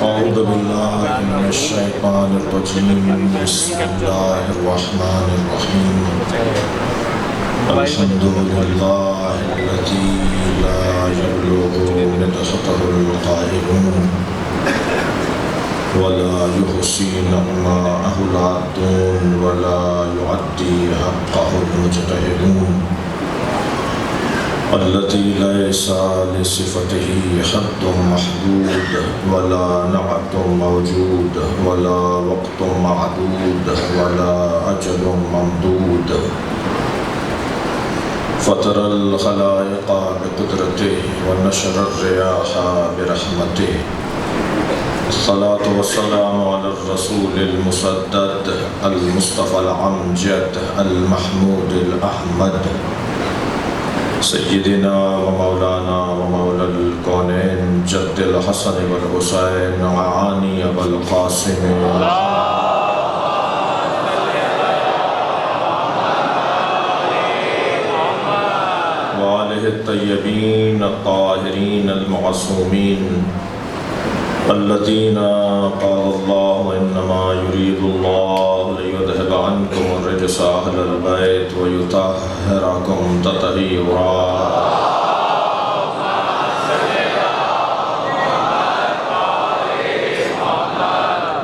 أعوذ بالله من الشيطان الرجيم بسم الله الرحمن الرحيم الحمد لله الذي لا يبلغ مدحته القائلون ولا يحصي نعماءه العادون ولا يعدي حقه المجتهدون التي ليس لصفته حد محدود ولا نعت موجود ولا وقت معدود ولا أجل ممدود فطر الخلائق بقدرته ونشر الرياح برحمته الصلاة والسلام على الرسول المسدد المصطفى الأمجد المحمود الأحمد سيدنا ومولانا ومولى الكونين جد الحسن والحسين وعاني أبا القاسم وآله الطيبين الطاهرين المعصومين الذين قال الله إنما يريد الله ليذهب عنكم الرجس أهل البيت ويطهركم تطهيرا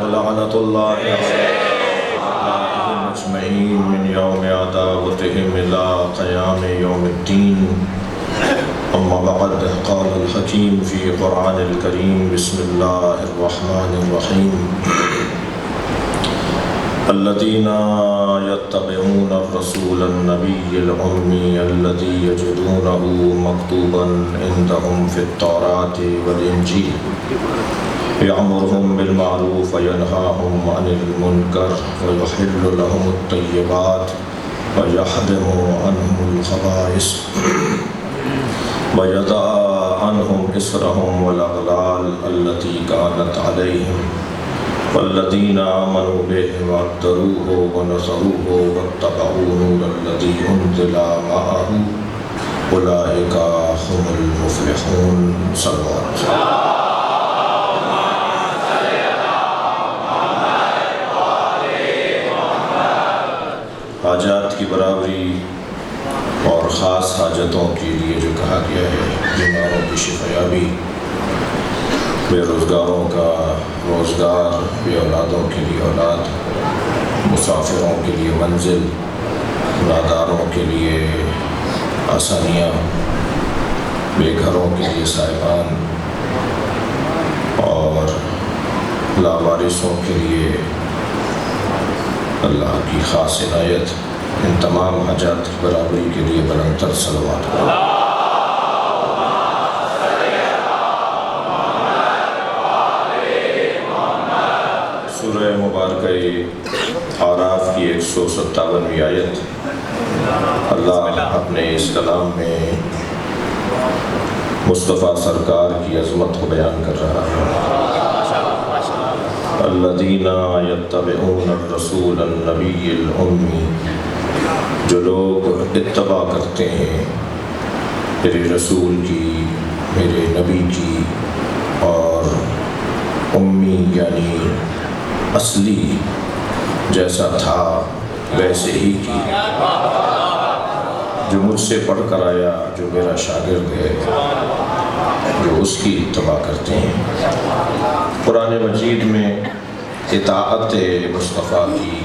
ولعنة الله عليهم أجمعين من يوم عداوتهم إلى قيام يوم الدين أما بعد قال الحكيم في قرآن الكريم بسم الله الرحمن الرحيم الذين يتبعون الرسول النبي الأمي الذي يجدونه مكتوبا عندهم في التوراة والإنجيل يأمرهم بالمعروف وينهاهم عن المنكر ويحل لهم الطيبات ويحرم عنهم الخبائث ويضع عنهم إصرهم والأغلال التي كانت عليهم والذين آمنوا به وعذروه ونصروه واتبعوا نور الذي أنزل معه أولئك هم المفلحون صلوا على حاجات کی برابری اور خاص حاجتوں کے لیے جو کہا گیا ہے، بیماروں کی شفایابی، بے روزگاروں کا روزگار، بے اولادوں کے لیے اولاد، مسافروں کے لیے منزل، ناداروں کے لیے آسانیاں، بے گھروں کے لیے سائبان اور لاوارثوں کے لیے اللہ کی خاص عنایت، ان تمام حاجات کی برابری کے لیے بلندتر صلوات سورہ مبارکہ اعراف کی 157ویں آیت، اللہ اپنے اس کلام میں مصطفیٰ سرکار کی عظمت کو بیان کر رہا ہے۔ الذین یتبعون الرسول النبی الامی، جو لوگ اتباع کرتے ہیں میرے رسول کی، میرے نبی کی، اور امی یعنی اصلی جیسا تھا ویسے ہی کی، جو مجھ سے پڑھ کر آیا، جو میرا شاگرد ہے، جو اس کی اتباع کرتے ہیں۔ قرآن مجید میں اطاعت مصطفیٰ کی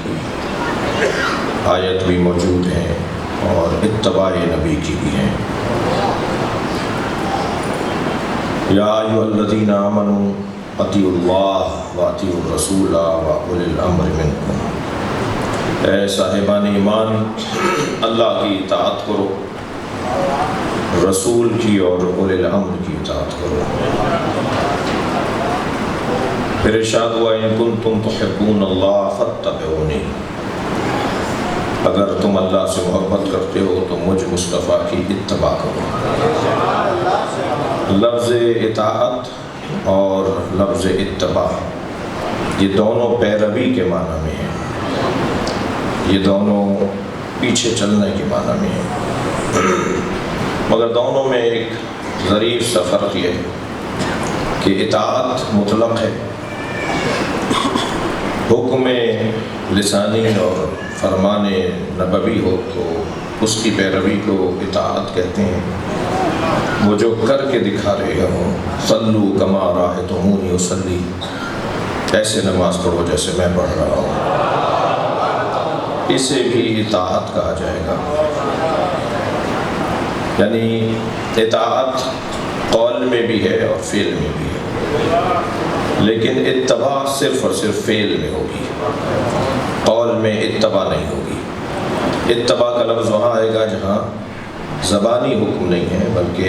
آیت بھی موجود ہے اور اتباع نبی کی بھی ہے۔ یا ایھا الذین آمنوا اطیعوا اللہ واطیعوا الرسول واولی الامر منکم، اے صاحبان ایمان اللہ کی اطاعت کرو، رسول کی اور اولی الامر کی اطاعت کرو۔ پھر ارشاد ہوا ان کنتم تحبون اللہ فاتبعونی، اگر تم اللہ سے محبت کرتے ہو تو مجھ مصطفیٰ کی اتباع کرو۔ لفظ اطاعت اور لفظ اتباع یہ دونوں پیروی کے معنی میں ہیں، یہ دونوں پیچھے چلنے کے معنی میں ہیں، مگر دونوں میں ایک ظریف سا فرق یہ ہے کہ اطاعت مطلق ہے، حکم لسانی اور فرمان نبوی ہو تو اس کی پیروی کو اطاعت کہتے ہیں۔ وہ جو کر کے دکھا رہے ہوں، صلو کما رأیتمونی اصلی، ایسے نماز پڑھو جیسے میں پڑھ رہا ہوں، اسے بھی اطاعت کہا جائے گا۔ یعنی اطاعت قول میں بھی ہے اور فعل میں بھی ہے، لیکن اتباع صرف اور صرف فعل میں ہوگی، قول میں اتباع نہیں ہوگی۔ اتباع کا لفظ وہاں آئے گا جہاں زبانی حکم نہیں ہے، بلکہ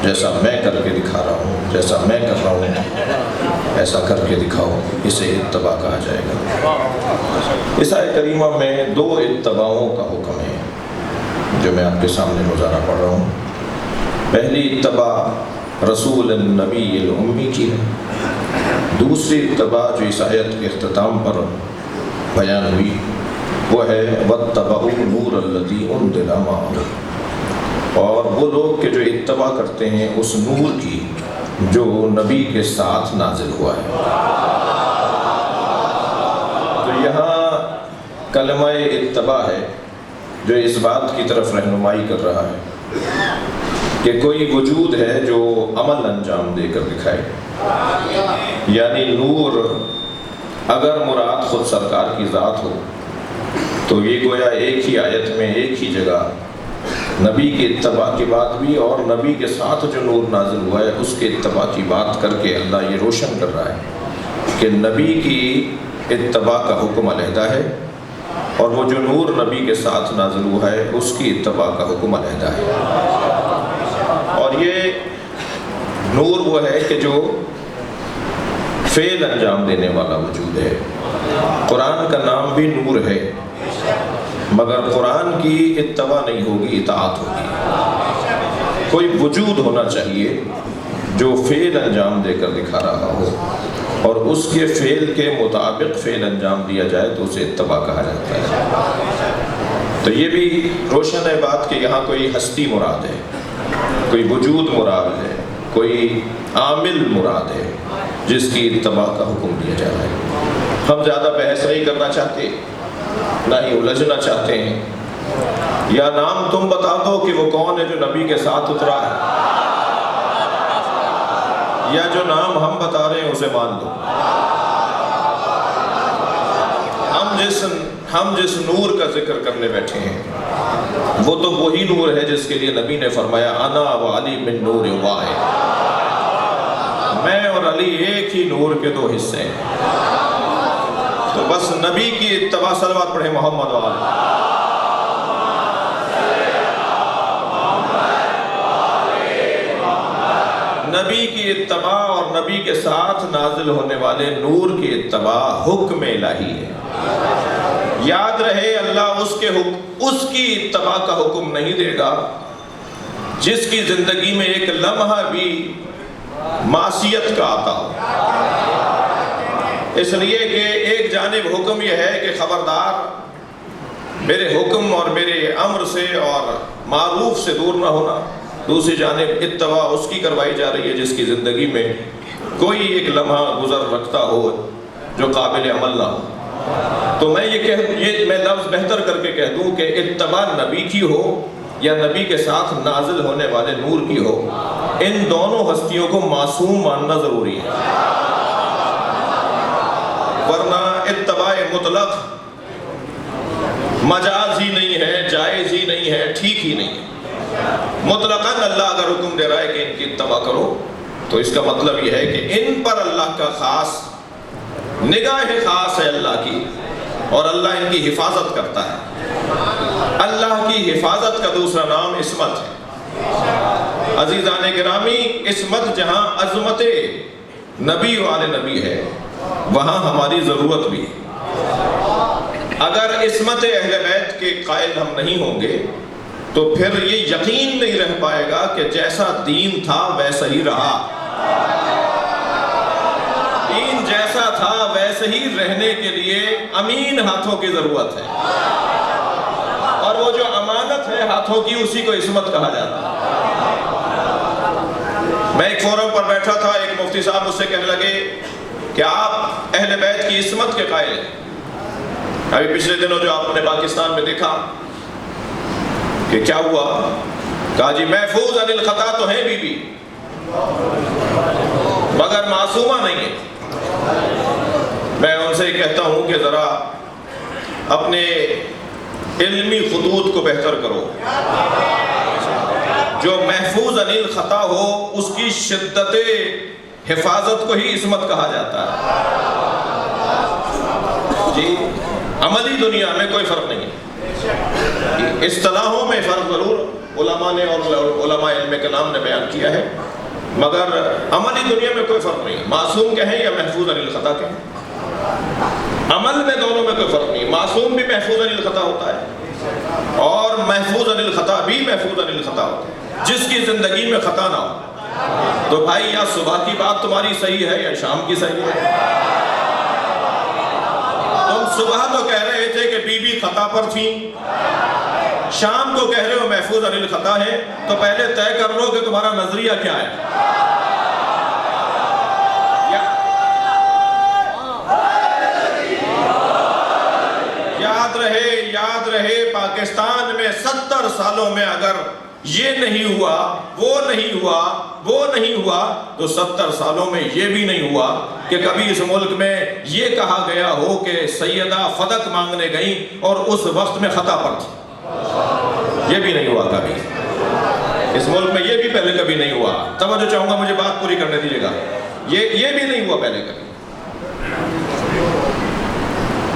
جیسا میں کر کے دکھا رہا ہوں، جیسا میں کر رہا ہوں ایسا کر کے دکھاؤ، اسے اتباع کہا جائے گا۔ اس آیت کریمہ میں دو اتباعوں کا حکم ہے جو میں آپ کے سامنے روزانہ پڑھ رہا ہوں۔ پہلی اتباع رسول النبی الامی کی ہے، دوسری اتباع جو اس آیت کے اختتام پر بیان ہوئی وہ ہے واتبعوا النور الذی انزل معہ، اور وہ لوگ کہ جو اتباع کرتے ہیں اس نور کی جو نبی کے ساتھ نازل ہوا ہے۔ تو یہاں کلمہ اتباع ہے جو اس بات کی طرف رہنمائی کر رہا ہے کہ کوئی وجود ہے جو عمل انجام دے کر دکھائے، یعنی نور اگر مراد خود سرکار کی ذات ہو تو یہ گویا ایک ہی آیت میں ایک ہی جگہ نبی کی اتباع کی بات بھی اور نبی کے ساتھ جو نور نازل ہوا ہے اس کے اتباع کی بات کر کے اللہ یہ روشن کر رہا ہے کہ نبی کی اتباع کا حکم علیحدہ ہے اور وہ جو نور نبی کے ساتھ نازل ہوا ہے اس کی اتباع کا حکم علیحدہ ہے۔ اور یہ نور وہ ہے کہ جو فعل انجام دینے والا وجود ہے۔ قرآن کا نام بھی نور ہے، مگر قرآن کی اتباع نہیں ہوگی، اطاعت ہوگی۔ کوئی وجود ہونا چاہیے جو فعل انجام دے کر دکھا رہا ہو اور اس کے فعل کے مطابق فعل انجام دیا جائے تو اسے اتباع کہا جاتا ہے۔ تو یہ بھی روشن ہے بات کہ یہاں کوئی ہستی مراد ہے، کوئی وجود مراد ہے، کوئی عامل مراد ہے جس کی اتباع کا حکم دیا جا رہا ہے۔ ہم زیادہ بحث نہیں کرنا چاہتے، نہ ہی الجھنا چاہتے ہیں۔ یا نام تم بتا دو کہ وہ کون ہے جو نبی کے ساتھ اترا ہے، یا جو نام ہم بتا رہے ہیں اسے مان لو۔ ہم جس نور کا ذکر کرنے بیٹھے ہیں وہ تو وہی نور ہے جس کے لیے نبی نے فرمایا انا و علی من نور واحد، میں اور علی ایک ہی نور کے دو حصے ہیں۔ تو بس نبی کی اتباع، صلوات پڑھیں محمد و آلہ۔ نبی کی اتباع اور نبی کے ساتھ نازل ہونے والے نور کی اتباع حکم الہی ہے۔ یاد رہے اللہ اس کی اتباع کا حکم نہیں دے گا جس کی زندگی میں ایک لمحہ بھی معصیت کا آتا ہو۔ اس لیے کہ ایک جانب حکم یہ ہے کہ خبردار میرے حکم اور میرے امر سے اور معروف سے دور نہ ہونا، دوسری جانب اتباع اس کی کروائی جا رہی ہے جس کی زندگی میں کوئی ایک لمحہ گزر رکھتا ہو جو قابل عمل نہ ہو۔ تو میں میں لفظ بہتر کر کے کہہ دوں کہ اتباع نبی کی ہو یا نبی کے ساتھ نازل ہونے والے نور کی ہو، ان دونوں ہستیوں کو معصوم ماننا ضروری ہے، ورنہ اتباع مطلق مجاز ہی نہیں ہے، جائز ہی نہیں ہے، ٹھیک ہی نہیں ہے۔ مطلقاً اللہ اگر حکم دے رہا ہے کہ ان کی اتباع کرو تو اس کا مطلب یہ ہے کہ ان پر اللہ کا خاص نگاہ خاص ہے اللہ کی، اور اللہ ان کی حفاظت کرتا ہے۔ اللہ کی حفاظت کا دوسرا نام عصمت ہے۔ عزیزان گرامی، عصمت جہاں عظمت نبی والے نبی ہے وہاں ہماری ضرورت بھی ہے۔ اگر عصمت اہل بیت کے قائل ہم نہیں ہوں گے تو پھر یہ یقین نہیں رہ پائے گا کہ جیسا دین تھا ویسا ہی رہا، دین جیسا تھا ویسے ہی رہنے کے لیے امین ہاتھوں کی ضرورت ہے، اور وہ جو امانت ہے ہاتھوں کی اسی کو عصمت کہا جاتا ہے۔ میں ایک فورم پر بیٹھا تھا، ایک مفتی مفتی صاحب مجھ سے کہنے لگے کہ آپ اہل بیت کی عصمت کے قائل ہیں۔ ابھی پچھلے دنوں جو آپ نے پاکستان میں دیکھا کہ کیا ہوا، کہا جی محفوظ عن الخطا تو ہے بی بی مگر معصومہ نہیں ہے۔ میں ان سے کہتا ہوں کہ ذرا اپنے علمی خطوط کو بہتر کرو۔ جو محفوظ عن الخطا ہو اس کی شدت حفاظت کو ہی عصمت کہا جاتا ہے جی۔ عملی دنیا میں کوئی فرق نہیں ہے، اصطلاحوں میں فرق ضرور علماء نے اور علماء علم کلام نے بیان کیا ہے، مگر عملی دنیا میں کوئی فرق نہیں ہے۔ معصوم کہیں یا محفوظ عن الخطا کہیں، عمل میں دونوں میں کوئی فرق نہیں۔ معصوم بھی محفوظ عن الخطا ہوتا ہے اور محفوظ عن الخطا بھی محفوظ عن الخطا ہوتا ہے، جس کی زندگی میں خطا نہ ہو۔ تو بھائی یا صبح کی بات تمہاری صحیح ہے یا شام کی صحیح ہے؟ تم صبح تو کہہ رہے تھے کہ بی بی خطا پر تھیں، شام کو کہہ رہے ہو محفوظ عن الخطا ہے، تو پہلے طے کر لو کہ تمہارا نظریہ کیا ہے۔ یاد رہے پاکستان میں 70 سالوں میں اگر یہ نہیں ہوا، وہ نہیں ہوا تو 70 سالوں میں یہ بھی نہیں ہوا کہ کبھی اس ملک میں یہ کہا گیا ہو کہ سیدہ فدق مانگنے گئیں اور اس وقت میں خطا پر تھی۔ یہ بھی نہیں ہوا کبھی اس ملک میں، یہ بھی پہلے کبھی نہیں ہوا۔ توجہ چاہوں گا، مجھے بات پوری کرنے دیجیے گا۔ یہ بھی نہیں ہوا پہلے کبھی۔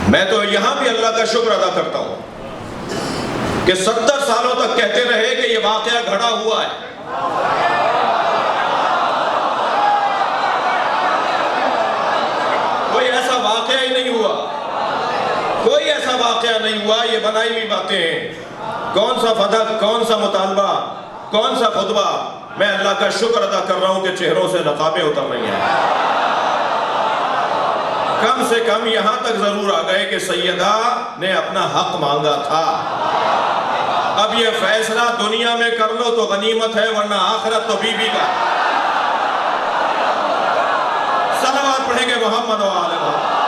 میں تو یہاں بھی اللہ کا شکر ادا کرتا ہوں کہ 70 سالوں تک کہتے رہے کہ یہ واقعہ گھڑا ہوا ہے۔ کوئی ایسا واقعہ ہی نہیں ہوا، کوئی ایسا واقعہ نہیں ہوا، یہ بنائی ہوئی باتیں ہیں۔ کون سا فدق، کون سا مطالبہ، کون سا خطبہ؟ میں اللہ کا شکر ادا کر رہا ہوں کہ چہروں سے نقابیں اتر رہی ہیں۔ کم سے کم یہاں تک ضرور آ گئے کہ سیدہ نے اپنا حق مانگا تھا۔ اب یہ فیصلہ دنیا میں کر لو تو غنیمت ہے، ورنہ آخرت تو بی بی کا۔ صلوات پڑھیں گے محمد و آل محمد۔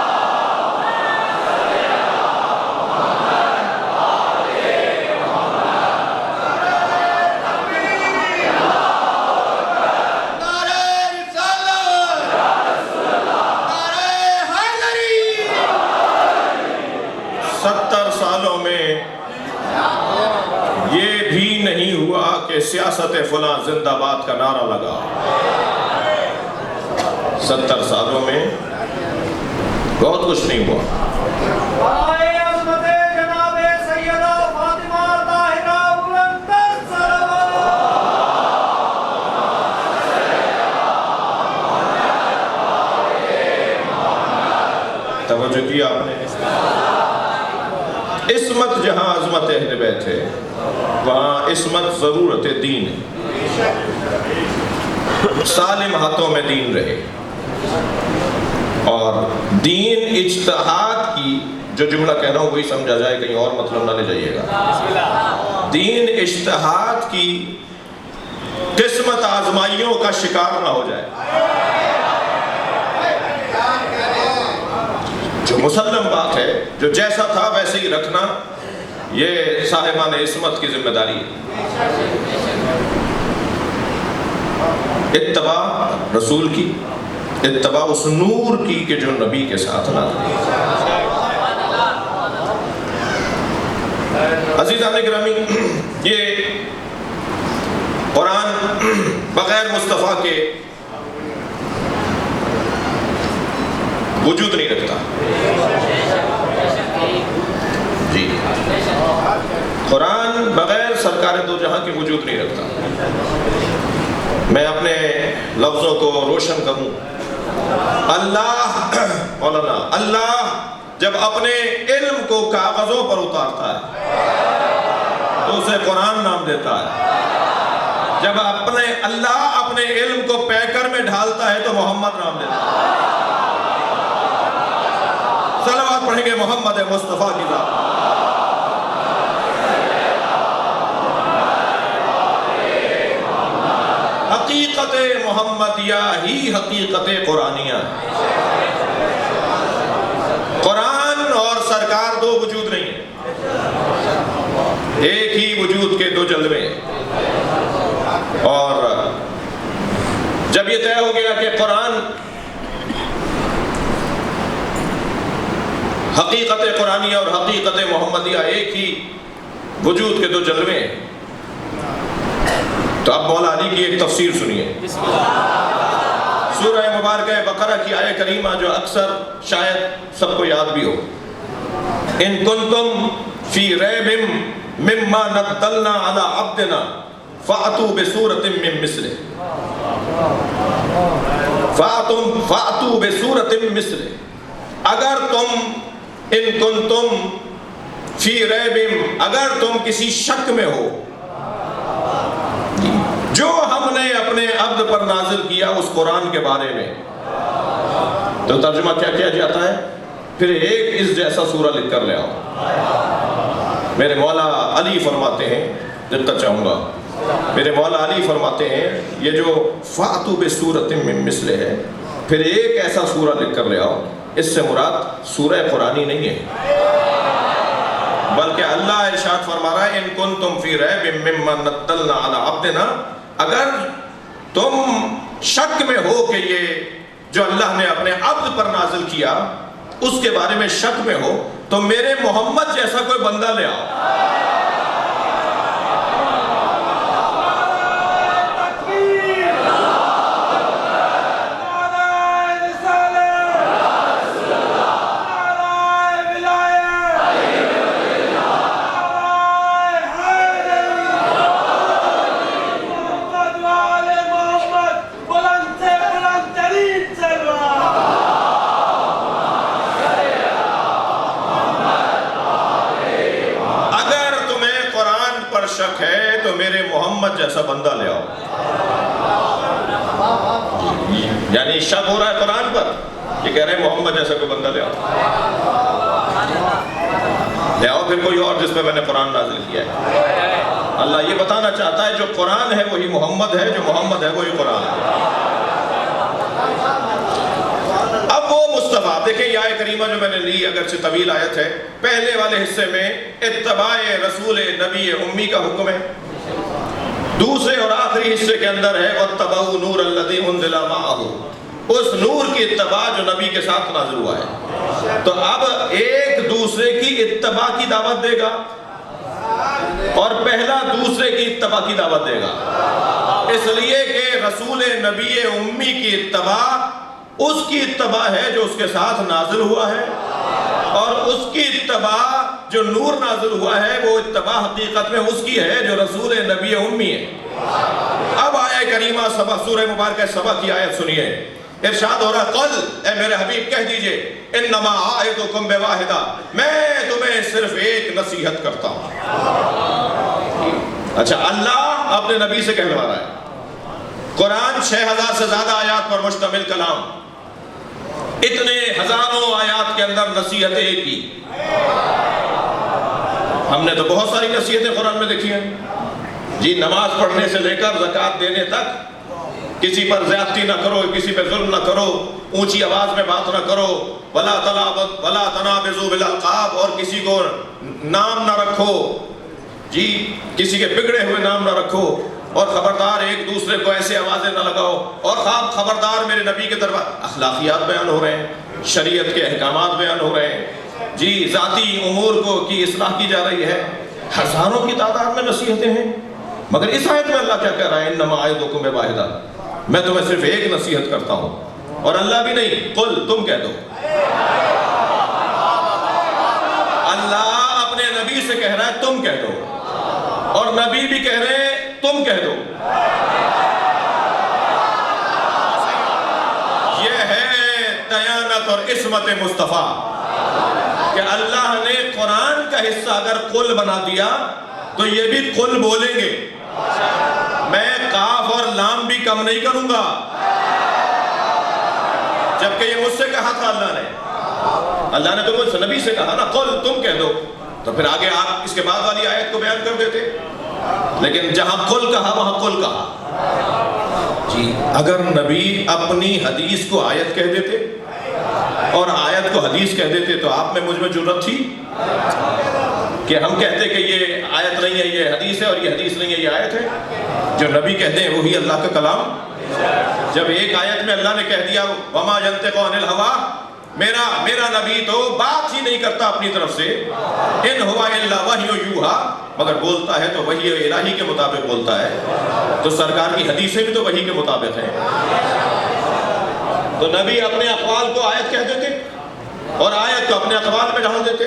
کہ سیاست فلاں زندہ باد کا نعرہ لگا۔ 70 سالوں میں بہت کچھ نہیں ہوا۔ توجہ کیا آپ نے؟ عصمت جہاں عظمت اہل بیت ہے وہاں عصمت ضرورت دین ہے۔ سالم ہاتھوں میں دین رہے، اور دین اجتہاد کی، جو جملہ کہہ رہا ہوں وہی سمجھا جائے، کہیں اور مطلب نہ لے جائیے گا۔ دین اجتہاد کی قسمت آزمائیوں کا شکار نہ ہو جائے۔ جو مسلم بات ہے، جو جیسا تھا ویسے ہی رکھنا، یہ صاحبان عصمت کی ذمہ داری ہے۔ اتباع رسول کی، اتباع اس نور کی کہ جو نبی کے ساتھ نازل۔ عزیزان گرامی، یہ قرآن بغیر مصطفیٰ کے وجود نہیں رکھتا جی۔ قرآن بغیر سرکار دو جہاں کے وجود نہیں رکھتا۔ میں اپنے لفظوں کو روشن کروں، مولانا اللہ جب اپنے علم کو کاغذوں پر اتارتا ہے تو اسے قرآن نام دیتا ہے۔ جب اللہ اپنے علم کو پیکر میں ڈھالتا ہے تو محمد نام دیتا ہے۔ صلوات پڑھیں گے محمد مصطفیٰ کی ذات۔ حقیقت محمدیہ ہی حقیقت قرآنیہ ہے۔ قرآن اور سرکار دو وجود نہیں ہیں، ایک ہی وجود کے دو جلوے ہیں۔ اور جب یہ طے ہو گیا کہ قرآن حقیقت قرآنیہ اور حقیقت محمدیہ ایک ہی وجود کے دو جلوے ہیں، تو اب مولا علی کی ایک تفسیر سنیے۔ سورہ مبارکہ بقرہ کی آیہ کریمہ جو اکثر شاید سب کو یاد بھی ہو، ان کنتم فی ریب مما نزلنا علی عبدنا فأتوا بسورۃ من مثلہ فأتوا بسورۃ من مثلہ۔ اگر تم ان کنتم فی ریب، اگر تم کسی شک میں ہو جو ہم نے اپنے عبد پر نازل کیا اس قرآن کے بارے میں، تو ترجمہ کیا کیا جاتا ہے؟ پھر ایک اس جیسا سورہ لکھ کر لے آؤ۔ میرے مولا علی فرماتے ہیں، دقت چاہوں گا، میرے مولا علی فرماتے ہیں یہ جو فَأْتُوا بِسُورَةٍ مِّن مِّثْلِهِ ہے، پھر ایک ایسا سورہ لکھ کر لے آؤ، اس سے مراد سورہ قرآنی نہیں ہے، بلکہ اللہ ارشاد فرما رہا ہے ان کنتم فی ریب مما نزلنا علی عبدنا، اگر تم شک میں ہو کہ یہ جو اللہ نے اپنے عبد پر نازل کیا اس کے بارے میں شک میں ہو، تو میرے محمد جیسا کوئی بندہ لے آؤ۔ شک ہے تو میرے محمد جیسا بندہ لے آؤ۔ یعنی شک ہو رہا ہے قرآن پر، یہ کہہ رہے ہیں محمد جیسا کوئی بندہ لے آؤ، لے آؤ پھر کوئی اور جس پہ میں نے قرآن نازل کیا ہے۔ اللہ یہ بتانا چاہتا ہے جو قرآن ہے وہی محمد ہے، جو محمد ہے وہی قرآن ہے۔ اب وہ مصطفیٰ دیکھیں، یہ آیت کریمہ جو میں نے لی اگرچہ طویل آیت ہے، پہلے والے حصے میں اتباع رسول نبی امی کا حکم ہے، دوسرے اور آخری حصے کے اندر ہے وَاتَّبَعُوا نُورَ الَّذِي أُنزِلَ مَعَهُ، اس نور کی اتباع جو نبی کے ساتھ نازل ہوا ہے۔ تو اب ایک دوسرے کی اتباع کی دعوت دے گا اور پہلا دوسرے کی اتباع کی دعوت دے گا، اس لیے کہ رسول نبی امی کی اتباع اس کی اتباع ہے جو اس کے ساتھ نازل ہوا ہے، اور اس کی اتباع جو نور نازل ہوا ہے وہ اتباع حقیقت میں اس کی ہے جو رسول نبی امی ہے۔ اب آیہ کریمہ سبا سورہ مبارکہ سبا کی آیت سنیے، ارشاد ہو رہا ہے قل، اے میرے حبیب کہہ دیجئے انما آئیتکم بواحدہ، میں تمہیں صرف ایک نصیحت کرتا ہوں۔ اچھا، اللہ اپنے نبی سے کہلوا رہا ہے، قرآن 6000 سے زیادہ آیات پر مشتمل کلام، اتنے ہزاروں آیات کے اندر نصیحت ایک ہی۔ ہم نے تو بہت ساری نصیحتیں قرآن میں دیکھی ہیں جی، نماز پڑھنے سے لے کر زکوٰۃ دینے تک، کسی پر زیادتی نہ کرو، کسی پہ ظلم نہ کرو، اونچی آواز میں بات نہ کرو، وَلَا تَنَابَزُوا بِالْأَلْقَابِ، اور کسی کو نام نہ رکھو جی، کسی کے بگڑے ہوئے نام نہ رکھو، اور خبردار ایک دوسرے کو ایسے آوازیں نہ لگاؤ، اور خبردار میرے نبی کے دربار اخلاقیات بیان ہو رہے ہیں، شریعت کے احکامات بیان ہو رہے ہیں جی، ذاتی امور کو کی اصلاح کی جا رہی ہے، ہزاروں کی تعداد میں نصیحتیں ہیں، مگر اس آیت میں اللہ کیا کہہ رہا ہے انما اعظکم بواحدہ، میں تمہیں صرف ایک نصیحت کرتا ہوں، اور اللہ بھی نہیں، قل تم کہہ دو۔ اللہ اپنے نبی سے کہہ رہا ہے تم کہہ دو، اور نبی بھی کہہ رہے ہیں تم کہہ دو۔ یہ ہے دیانت اور عصمت مصطفیٰ کہ اللہ نے قرآن کا حصہ اگر قل بنا دیا تو یہ بھی قل بولیں گے، میں قاف اور لام بھی کم نہیں کروں گا، جبکہ یہ مجھ سے کہا تھا اللہ نے تو مجھ سے نبی سے کہا نا قل تم کہہ دو، تو پھر آگے آپ اس کے بعد والی آیت کو بیان کر دیتے، لیکن جہاں قل کہا وہاں قل کہا۔ جی اگر نبی اپنی حدیث کو آیت کہہ دیتے اور آیت کو حدیث کہہ دیتے تو آپ میں مجھ میں جرأت تھی کہ ہم کہتے کہ یہ آیت نہیں ہے یہ حدیث ہے اور یہ حدیث نہیں ہے یہ آیت ہے؟ جو نبی کہتے ہیں وہی اللہ کا کلام. جب ایک آیت میں اللہ نے کہہ دیا وما ينطق عن الهوى، میرا نبی تو بات ہی نہیں کرتا اپنی طرف سے، ان ہوا الا وحی یوحی، مگر بولتا ہے تو وحی الہی کے مطابق بولتا ہے. تو سرکار کی حدیثیں بھی تو وحی کے مطابق ہیں. تو نبی اپنے اقوال کو آیت کہہ دیتے اور آیت کو اپنے اقوال میں ڈال دیتے.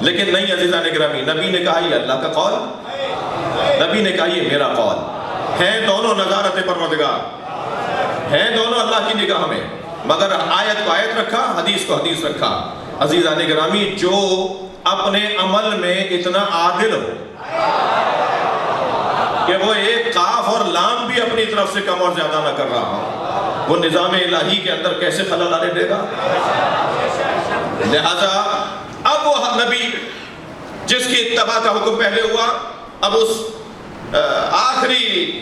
لیکن نہیں عزیزان گرامی، نبی نے کہا یہ اللہ کا قول، نبی نے کہا یہ میرا قول. ہیں دونوں نظارت پروردگار، ہیں دونوں اللہ کی نگاہ میں، مگر آیت کو آیت رکھا، حدیث کو حدیث رکھا. عزیزان گرامی، جو اپنے عمل میں اتنا عادل ہو کہ وہ ایک قاف اور لام بھی اپنی طرف سے کم اور زیادہ نہ کر رہا ہو، وہ نظام الہی کے اندر کیسے خلل آنے دے گا؟ لہذا اب وہ نبی جس کی اتباع کا حکم پہلے ہوا، اب اس آخری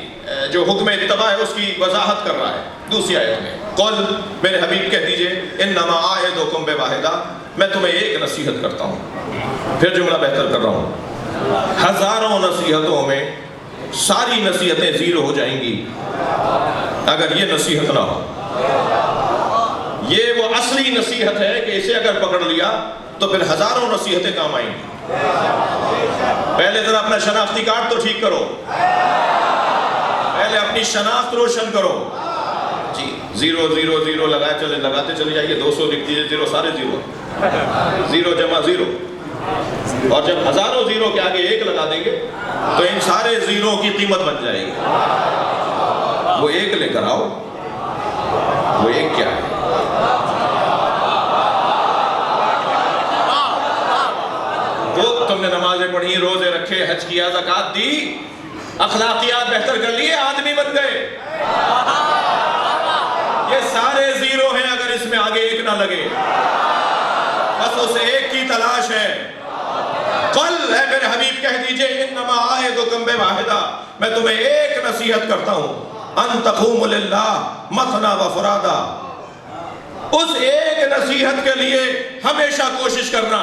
جو حکم اتباع ہے اس کی وضاحت کر رہا ہے دوسری آیت میں. قل، میرے حبیب کہہ دیجئے، انما اعظکم بواحدہ، میں تمہیں ایک نصیحت کرتا ہوں. پھر جملہ بہتر کر رہا ہوں، ہزاروں نصیحتوں میں ساری نصیحتیں زیرو ہو جائیں گی اگر یہ نصیحت نہ ہو. یہ وہ اصلی نصیحت ہے کہ اسے اگر پکڑ لیا تو پھر ہزاروں نصیحتیں کام آئیں گی. پہلے ذرا اپنا شناختی کارڈ تو ٹھیک کرو، پہلے اپنی شناخت روشن کرو. جی 0 0 0 لگاتے چلے جائیے. 200 لکھ دیجیے، 0 سارے 0، 0 جمع 0. اور جب ہزاروں زیرو کے آگے ایک لگا دیں گے تو ان سارے زیرو کی قیمت بن جائے گی. وہ ایک لے کر آؤ. وہ ایک کیا ہے؟ وہ تم نے نمازیں پڑھی، روزے رکھے، حج کیا، زکوٰۃ دی، اخلاقیات بہتر کر لیے، آدمی بن گئے. یہ سارے زیرو ہیں اگر اس میں آگے ایک نہ لگے. بس اس ایک کی تلاش ہے. قل، اے میرے حبیب کہہ دیجئے، انما اعظکم بواحدہ، میں تمہیں ایک نصیحت کرتا ہوں، ان تقوموا للہ مثنی و فرادی. اس ایک نصیحت کے لیے ہمیشہ کوشش کرنا،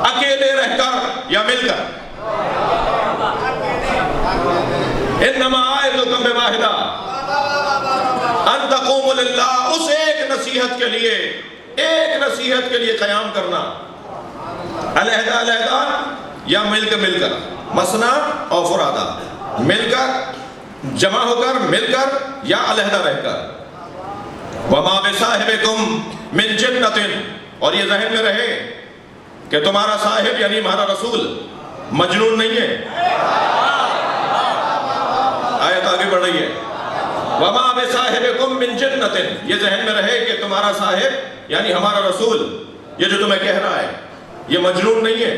اکیلے رہ کر یا مل کر. انما اعظکم بواحدہ ان تقوموا للہ، اس ایک نصیحت کے لیے قیام کرنا، علیحدہ علیحدہ یا مل کر، مثنی اور فرادہ، مل کر، جمع ہو کر، مل کر یا علیحدہ رہ کر. وما بصاحبکم من جنۃ، اور یہ ذہن میں رہے کہ تمہارا صاحب یعنی ہمارا رسول مجنون نہیں ہے. آیت آگے بڑھ رہی ہے، وما بصاحبکم من جنۃ، یہ ذہن میں رہے کہ تمہارا صاحب یعنی ہمارا رسول، یہ جو تمہیں کہہ رہا ہے یہ مجنون نہیں ہے،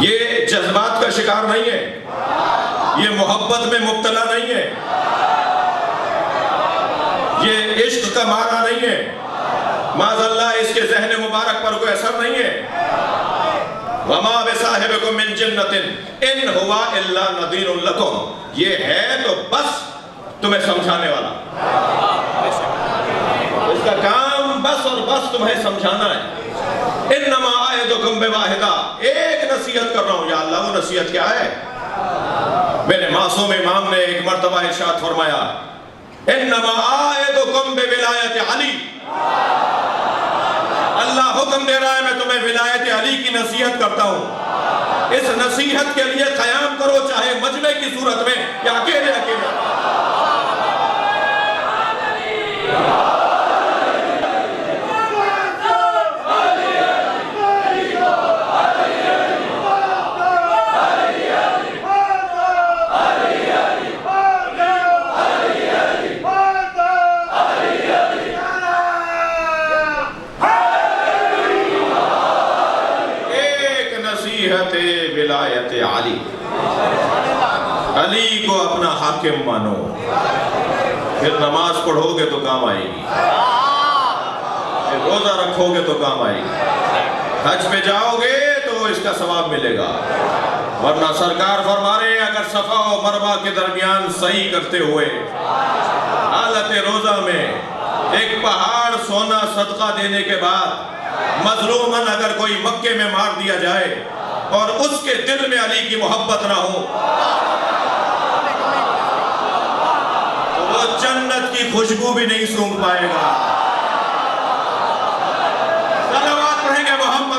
یہ جذبات کا شکار نہیں ہے، یہ محبت میں مبتلا نہیں ہے، یہ عشق کا مارا نہیں ہے، معاذ اللہ اس کے ذہن مبارک پر کوئی اثر نہیں ہے. وما بصاحبکم من جنۃ ان ہوا الا نذیر لکم، یہ ہے تو بس تمہیں سمجھانے والا، اس کا کام بس اور بس تمہیں سمجھانا ہے. انما اعظکم بواحدہ، ایک نصیحت کر رہا ہوں. یا اللہ، وہ نصیحت کیا ہے؟ میرے معصوم امام نے ایک مرتبہ ارشاد فرمایا، انما اعظکم بولایت علی. اللہ حکم دے رہا ہے میں تمہیں ولایت علی کی نصیحت کرتا ہوں. اس نصیحت کے لیے قیام کرو، چاہے مجمع کی صورت میں یا اکیلے. ولایت علی، علی کو اپنا حاکم مانو، پھر نماز پڑھو گے تو کام آئے گی، پھر روزہ رکھو گے تو کام آئے گی، حج پہ جاؤ گے تو اس کا ثواب ملے گا. ورنہ سرکار فرما رہے ہیں اگر صفا و مروہ کے درمیان صحیح کرتے ہوئے حالت روزہ میں ایک پہاڑ سونا صدقہ دینے کے بعد مظلوماً اگر کوئی مکے میں مار دیا جائے اور اس کے دل میں علی کی محبت نہ ہو تو وہ جنت کی خوشبو بھی نہیں سونگھ پائے گا. صلوات پڑھیں گے محمد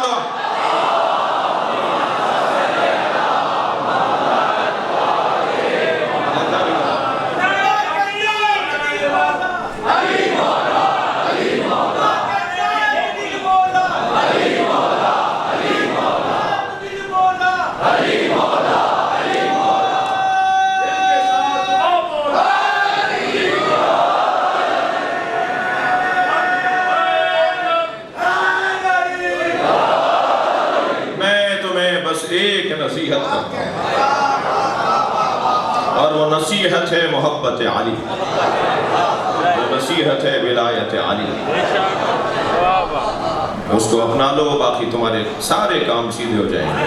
نصیحت کرتا ہوں اور وہ نصیحت ہے محبت علی، وہ نصیحت ہے ولایت علی. اس کو اپنا لو، باقی تمہارے سارے کام سیدھے ہو جائیں گے.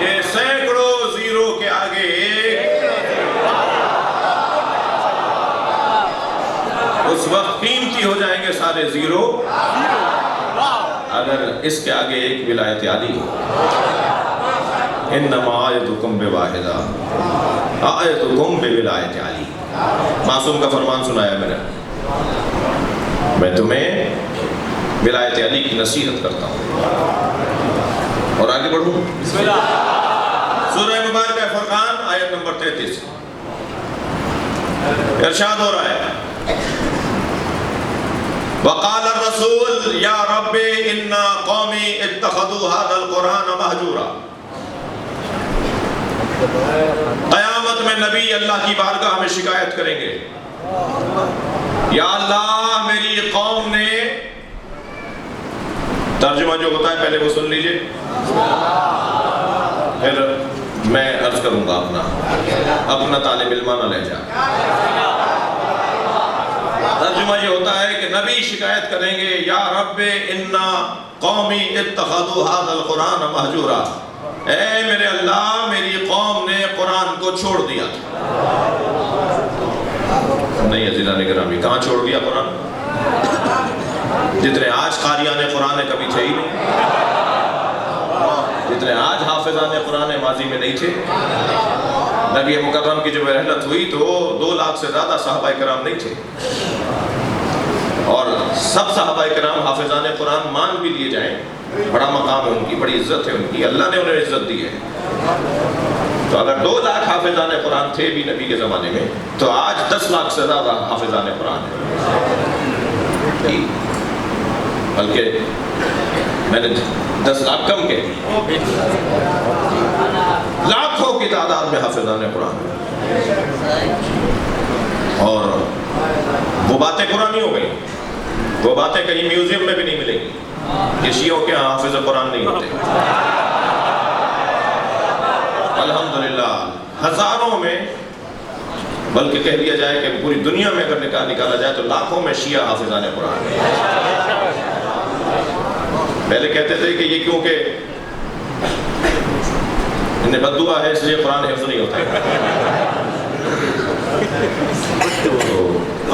یہ سینکڑوں زیرو کے آگے ایک، اس وقت قیمتی ہو جائیں گے سارے زیرو اگر اس کے آگے ایک ولایت علی ہو. انما آیتکم بواحدہ آیتکم بولایت علی. معصوم کا فرمان سنایا میں تمہیں ولایت علی کی نصیحت کرتا ہوں. اور آگے بڑھوں. بسم اللہ. سورہ مبارکہ فرقان آیت نمبر 33 ارشاد ہو رہا ہے وقال الرسول یا رب ان قومی اتخذوا هذا القرآن مہجورا. قیامت میں نبی اللہ کی بارگاہ میں شکایت کریں گے یا اللہ میری قوم نے، ترجمہ جو ہوتا ہے پہلے وہ سن لیجئے پھر میں عرض کروں گا اپنا طالب علمانہ لہجہ. ترجمہ یہ ہوتا ہے کہ نبی شکایت کریں گے یا رب انا قومی اتخذوا هذا القرآن مہجورا. اے میرے اللہ میری قوم نے قرآن کو چھوڑ دیا. نہیں عزیزان گرامی، کہاں چھوڑ دیا قرآن؟ جتنے آج قاریان قرآن کبھی تھے ہی نہیں، جتنے آج حافظان قرآن ماضی میں نہیں تھے. نبی مکرم کی جب رحلت ہوئی تو 2 لاکھ سے زیادہ صحابہ کرام نہیں تھے، اور سب صحابہ کرام حافظان قرآن مان بھی لیے جائیں، بڑا مقام ہے ان کی، بڑی عزت ہے ان کی، اللہ نے انہیں عزت دی ہے. تو اگر 2 لاکھ حافظان قرآن تھے بھی نبی کے زمانے میں تو آج 10 لاکھ سے زیادہ حافظان قرآن ہیں. بلکہ میں نے 10 لاکھ کم کے لاکھوں کی تعداد میں حافظان قرآن. اور وہ باتیں پرانی ہو گئی، وہ باتیں کہیں میوزیم میں بھی نہیں ملیں گی کہ شیعوں کے ہاں حافظ قرآن نہیں ہوتے. الحمدللہ ہزاروں میں، بلکہ کہہ دیا جائے کہ پوری دنیا میں اگر نکالا جائے تو لاکھوں میں شیعہ حافظان قرآن ہیں. پہلے کہتے تھے کہ یہ کیونکہ انہیں بددعا ہے اس لیے قرآن حفظ نہیں ہوتا ہے. تو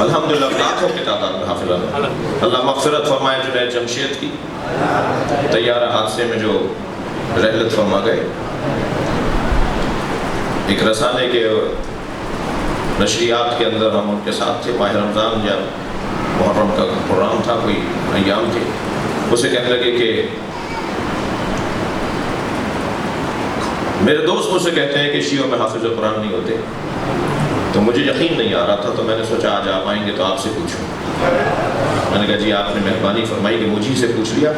الحمدللہ لاکھوں کی تعداد میں حافظان. اللہ مغفرت فرمائے جنید جمشید کی، طیارہ حادثے میں جو رحلت فرما گئے. ایک رسانے کے نشریات کے اندر ہم ان کے ساتھ تھے. ماہ رمضان یا محرم کا پروگرام تھا، کوئی ایام تھے. اسے کہنے لگے کہ میرے دوست مجھ سے کہتے ہیں کہ شیعوں میں حافظ قرآن نہیں ہوتے. تو مجھے یقین نہیں آ رہا تھا، تو میں نے سوچا آج آپ آئیں گے تو آپ سے پوچھوں. میں نے کہا جی آپ نے مہربانی فرمائی کہ مجھے سے پوچھ لیا.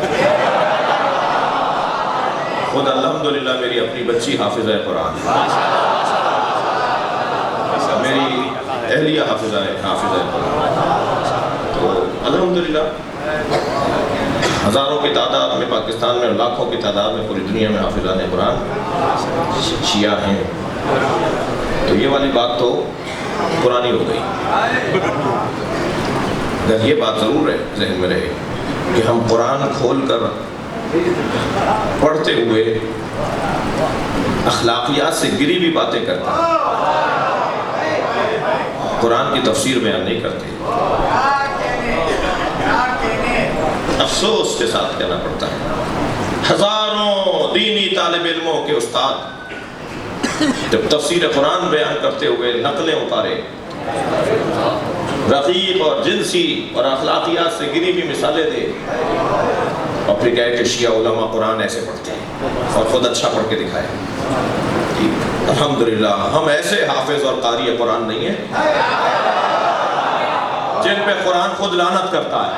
خود الحمدللہ میری اپنی بچی حافظہ قرآن، میری اہلیہ حافظہ قرآن. تو الحمدللہ ہزاروں کی تعداد میں پاکستان میں، لاکھوں کی تعداد میں پوری دنیا میں حافظان قرآن شیعہ ہیں. تو یہ والی بات تو پرانی ہو گئی. اگر یہ بات ضرور ہے ذہن میں رہے کہ ہم قرآن کھول کر پڑھتے ہوئے اخلاقیات سے گری بھی باتیں کرتے ہیں، قرآن کی تفسیر بیان نہیں کرتے. افسوس کے ساتھ کہنا پڑتا ہے ہزاروں دینی طالب علموں کے استاد جب تفسیر قرآن بیان کرتے ہوئے نقلیں اتارے، رقیق اور جنسی اور اخلاقیات سے گری بھی مثالیں دے، اور پھر کہے کہ شیعہ علماء قرآن ایسے پڑھتے ہیں اور خود اچھا پڑھ کے دکھائے. الحمدللہ ہم ایسے حافظ اور قاری قرآن نہیں ہیں جن پہ قرآن خود لعنت کرتا ہے.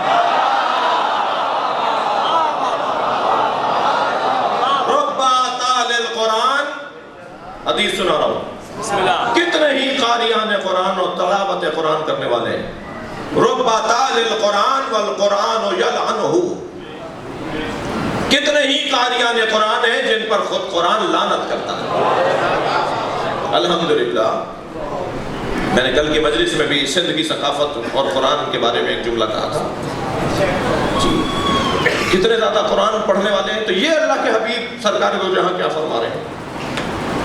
حدیث سنا رہا ہوں، کتنے ہی قاریان قرآن اور تلاوت قرآن کرنے والے ہیں. رب تال القرآن والقرآن یلعنہ، کتنے ہی قاریان قرآن ہیں جن پر خود قرآن لعنت کرتا ہے. الحمدللہ میں نے کل کی مجلس میں بھی سندھ کی ثقافت اور قرآن کے بارے میں ایک جملہ کہا تھا. کتنے زیادہ قرآن پڑھنے والے ہیں. تو یہ اللہ کے حبیب سرکار دو جہاں کیا فرما رہے ہیں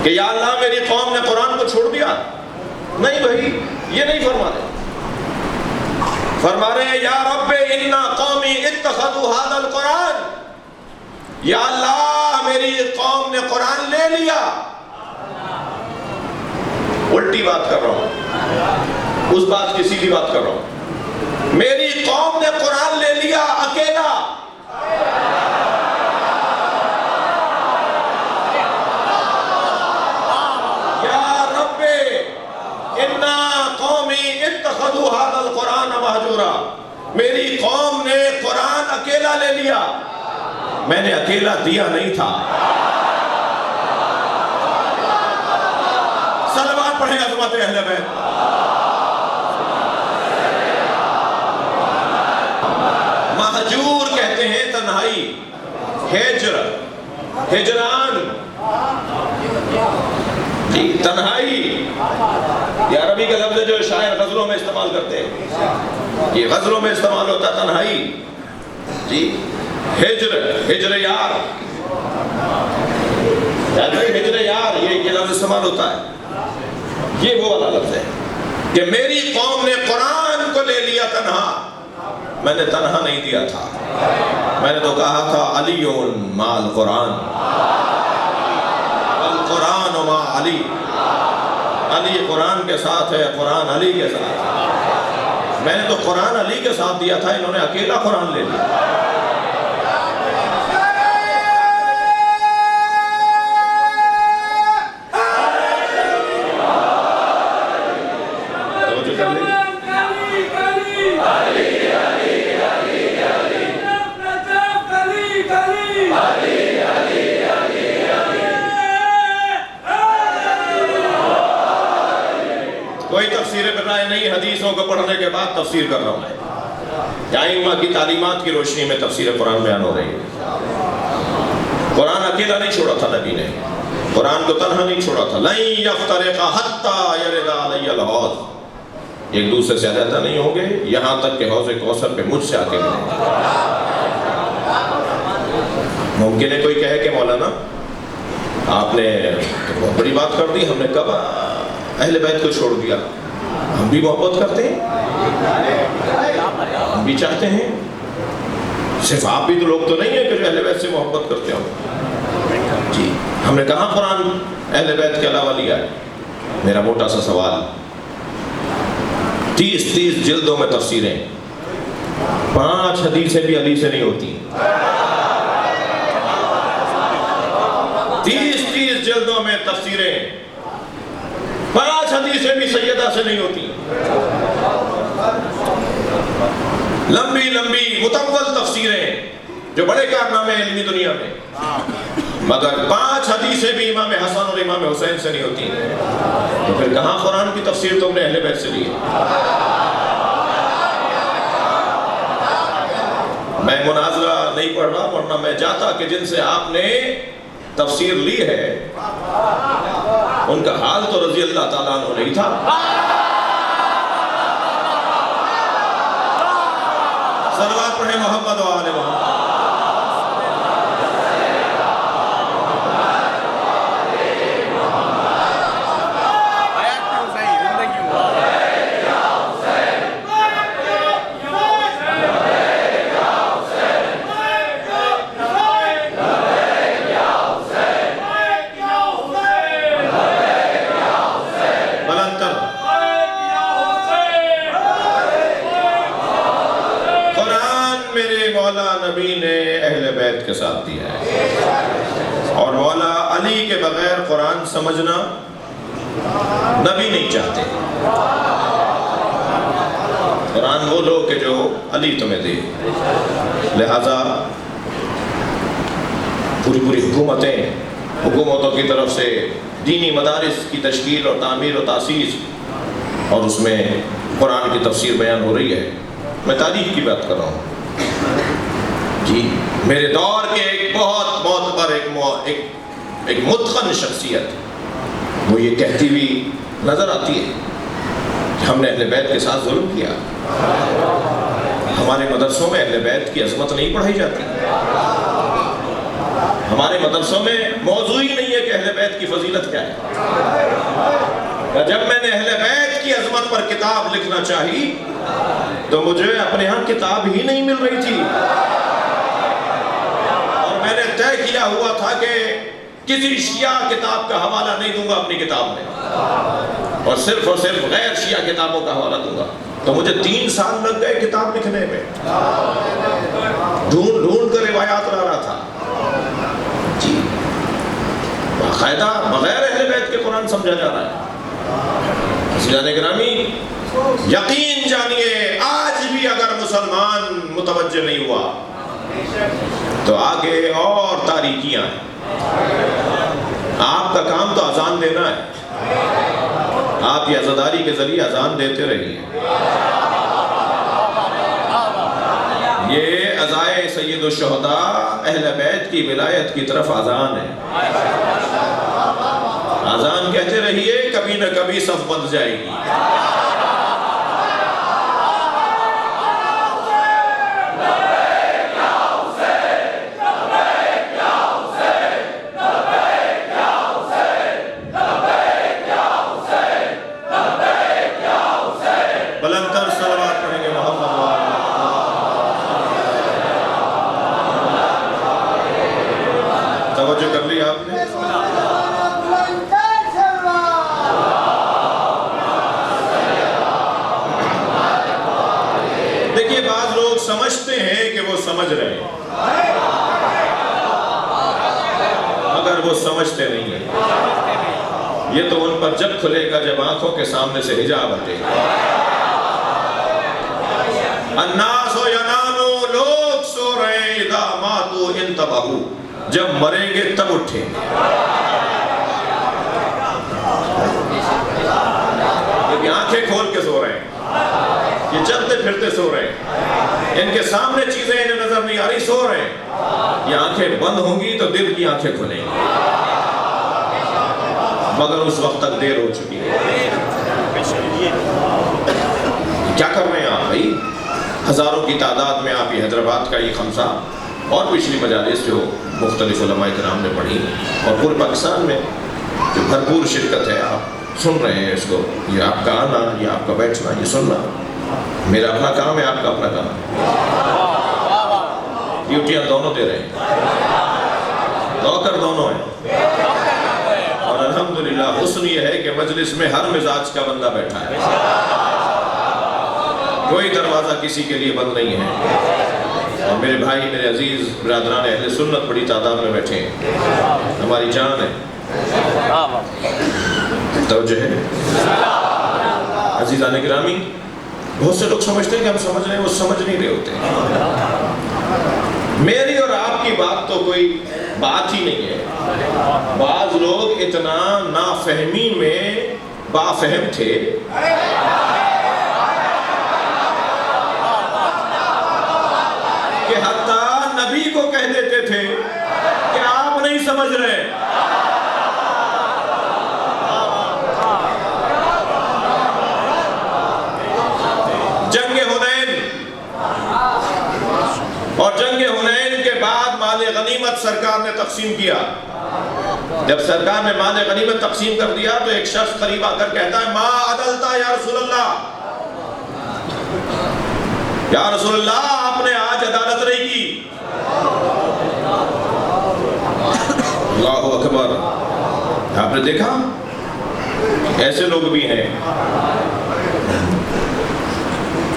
کہ یا اللہ میری قوم نے قرآن کو چھوڑ دیا؟ نہیں بھائی، یہ نہیں فرما رہے. فرما رہے ہیں یا رب انا قومی اتخذوا هذا القرآن، یا اللہ میری قوم نے قرآن لے لیا. الٹی بات کر رہا ہوں، اس بات کی سیدھی بات کر رہا ہوں. میری قوم نے قرآن لے لیا اکیلا. اتخذوا هذا القرآن مہجورا، میری قوم نے قرآن اکیلا لے لیا. میں نے اکیلا دیا نہیں تھا. صلوات پڑھیں عظمت اہل بیت. مہجور کہتے ہیں تنہائی، ہجر، ہجران، تنہائی. یہ عربی کا لفظ ہے جو شاعر غزلوں میں استعمال کرتے ہیں. یہ غزلوں میں استعمال ہوتا ہے تنہائی. جی ہجر، ہجر یار، ہجر یار، یہ لفظ استعمال ہوتا ہے. یہ وہ والا لفظ ہے کہ میری قوم نے قرآن کو لے لیا تنہا. میں نے تنہا نہیں دیا تھا، میں نے تو کہا تھا علی مع القرآن، القرآن مع علی. علی قرآن کے ساتھ ہے، قرآن علی کے ساتھ ہے. میں نے تو قرآن علی کے ساتھ دیا تھا، انہوں نے اکیلا قرآن لے لیا. کوئی تفسیر پر رائے نہیں، حدیثوں کو پڑھنے کے بعد تفسیر کر رہا ہوں. ائمہ کی تعلیمات کی روشنی میں تفسیر قرآن بیان ہو رہی ہے. قرآن اکیلا نہیں چھوڑا تھا نبی نے، قرآن کو تنہا نہیں چھوڑا تھا. لن یفترق حتی یرد علی الحوض، ایک دوسرے سے علیحدہ نہیں ہوں گے یہاں تک کہ حوض کوثر پہ مجھ سے آ کے ملیں گے. ممکن ہے کوئی کہے کہ مولانا آپ نے بہت بڑی بات کر دی، ہم نے کب اہل بیت کو چھوڑ دیا؟ ہم بھی محبت کرتے ہیں، ہم بھی چاہتے ہیں. صرف آپ بھی تو لوگ تو نہیں ہیں کہ جو اہل بیت سے محبت کرتے ہو. جی ہم نے کہاں قرآن اہل بیت کے علاوہ لیا ہے؟ میرا موٹا سا سوال، 30 جلدوں میں تفسیریں، 5 حدیثیں بھی علی سے نہیں ہوتی. 30 جلدوں میں تفسیریں، 5 حدیثیں بھی سیدہ سے نہیں ہوتی. لمبی مطول تفسیریں جو بڑے کارنامے ہیں علمی دنیا میں، مگر 5 حدیثیں بھی امام حسن اور امام حسین سے نہیں ہوتی. تو پھر کہاں قرآن کی تفسیر تم نے اہل بیت سے لی ہے؟ میں مناظرہ نہیں پڑھ رہا، ورنہ میں جاتا کہ جن سے آپ نے تفسیر لی ہے ان کا حال تو رضی اللہ تعالیٰ عنہ نہیں تھا. صلوات پڑھیں محمد و آل محمد۔ نبی نے اہل بیت کے ساتھ دیا ہے، اور مولا علی کے بغیر قرآن سمجھنا نبی نہیں چاہتے۔ قرآن وہ لوگ کہ جو علی تمہیں دے، لہذا پوری حکومتوں کی طرف سے دینی مدارس کی تشکیل اور تعمیر و تاسیس، اور اس میں قرآن کی تفسیر بیان ہو رہی ہے۔ میں تاریخ کی بات کر رہا ہوں جی، میرے دور کے ایک بہت معتبر ایک متقن شخصیت وہ یہ کہتی ہوئی نظر آتی ہے کہ ہم نے اہل بیت کے ساتھ ظلم کیا۔ ہمارے مدرسوں میں اہل بیت کی عظمت نہیں پڑھائی جاتی، ہمارے مدرسوں میں موضوع ہی نہیں ہے کہ اہل بیت کی فضیلت کیا ہے۔ جب میں نے اہل بیت کی عظمت پر کتاب لکھنا چاہی تو مجھے اپنے ہاں کتاب ہی نہیں مل رہی تھی، میں نے طے کیا ہوا تھا کہ کسی شیعہ کتاب کا حوالہ نہیں دوں گا اپنی کتاب میں، اور صرف غیر شیعہ کتابوں کا حوالہ دوں گا۔ تو مجھے 3 سال لگ گئے کتاب لکھنے میں، ڈھونڈ کر روایات لا رہا تھا جی، باقاعدہ بغیر اہل بیت کے قرآن سمجھا جا رہا ہے۔ عزیزان گرامی، یقین جانیے آج بھی اگر مسلمان متوجہ نہیں ہوا تو آگے اور تاریکیاں ہیں۔ آپ کا کام تو اذان دینا ہے، آپ یہ عزاداری کے ذریعے اذان دیتے رہیے۔ یہ عزائے سید الشہداء اہل بیت کی ولایت کی طرف اذان ہے۔ اذان کہتے رہیے، کبھی نہ کبھی صف بندھ جائے گی۔ سمجھتے ہیں کہ وہ سمجھ رہے ہیں، مگر وہ سمجھتے نہیں ہیں۔ یہ تو ان پر جب کھلے گا جب آنکھوں کے سامنے سے حجاب ہٹے گا۔ الناس ینامو، لوگ سو رہے ہیں، اذا ماتوا انتبہوا، جب مریں گے تب اٹھیں گے۔ یہ آنکھیں کھول کے سو رہے ہیں، یہ چلتے پھرتے سو رہے ہیں، ان کے سامنے چیزیں انہیں نظر نہیں آ رہی، سو رہے ہیں۔ یہ آنکھیں بند ہوں گی تو دل کی آنکھیں کھلیں گی، مگر اس وقت تک دیر ہو چکی ہے۔ کیا کر رہے ہیں آپ بھائی؟ ہزاروں کی تعداد میں آپ یہ حیدرآباد کا یہ خمسہ اور پچھلی مجالس جو مختلف علماء کرام نے پڑھی، اور پورے پاکستان میں جو بھرپور شرکت ہے، آپ سن رہے ہیں اس کو۔ یہ آپ کا آنا، یہ آپ کا بیٹھنا، یہ سننا میرا اپنا کام ہے، آپ کا اپنا کام ہے۔ ڈیوٹیاں دونوں دے رہے ہیں، نوکر دونوں ہیں، اور الحمدللہ حسن یہ ہے کہ مجلس میں ہر مزاج کا بندہ بیٹھا ہے، کوئی دروازہ کسی کے لیے بند نہیں ہے۔ اور میرے بھائی، میرے عزیز برادران اہل سنت بڑی تعداد میں بیٹھے ہیں، ہماری جان ہے، توجہ ہے۔ عزیزان گرامی، بہت سے لوگ سمجھتے ہیں کہ ہم سمجھ رہے ہیں، وہ سمجھ نہیں رہے ہوتے ہیں۔ میری اور آپ کی بات تو کوئی بات ہی نہیں ہے۔ بعض لوگ اتنا نافہمی میں بافہم تھے کہ حتیٰ نبی کو کہہ دیتے تھے کہ آپ نہیں سمجھ رہے۔ جنگ حنین غنیمت سرکار نے تقسیم کیا. جب سرکار نے مال غنیمت تقسیم کر دیا تو ایک شخص قریب آ کر کہتا ہے ما عدلتا یا رسول اللہ، یا رسول اللہ آپ نے آج عدالت نہیں کی. اللہ اکبر. آپ نے دیکھا ایسے لوگ بھی ہیں.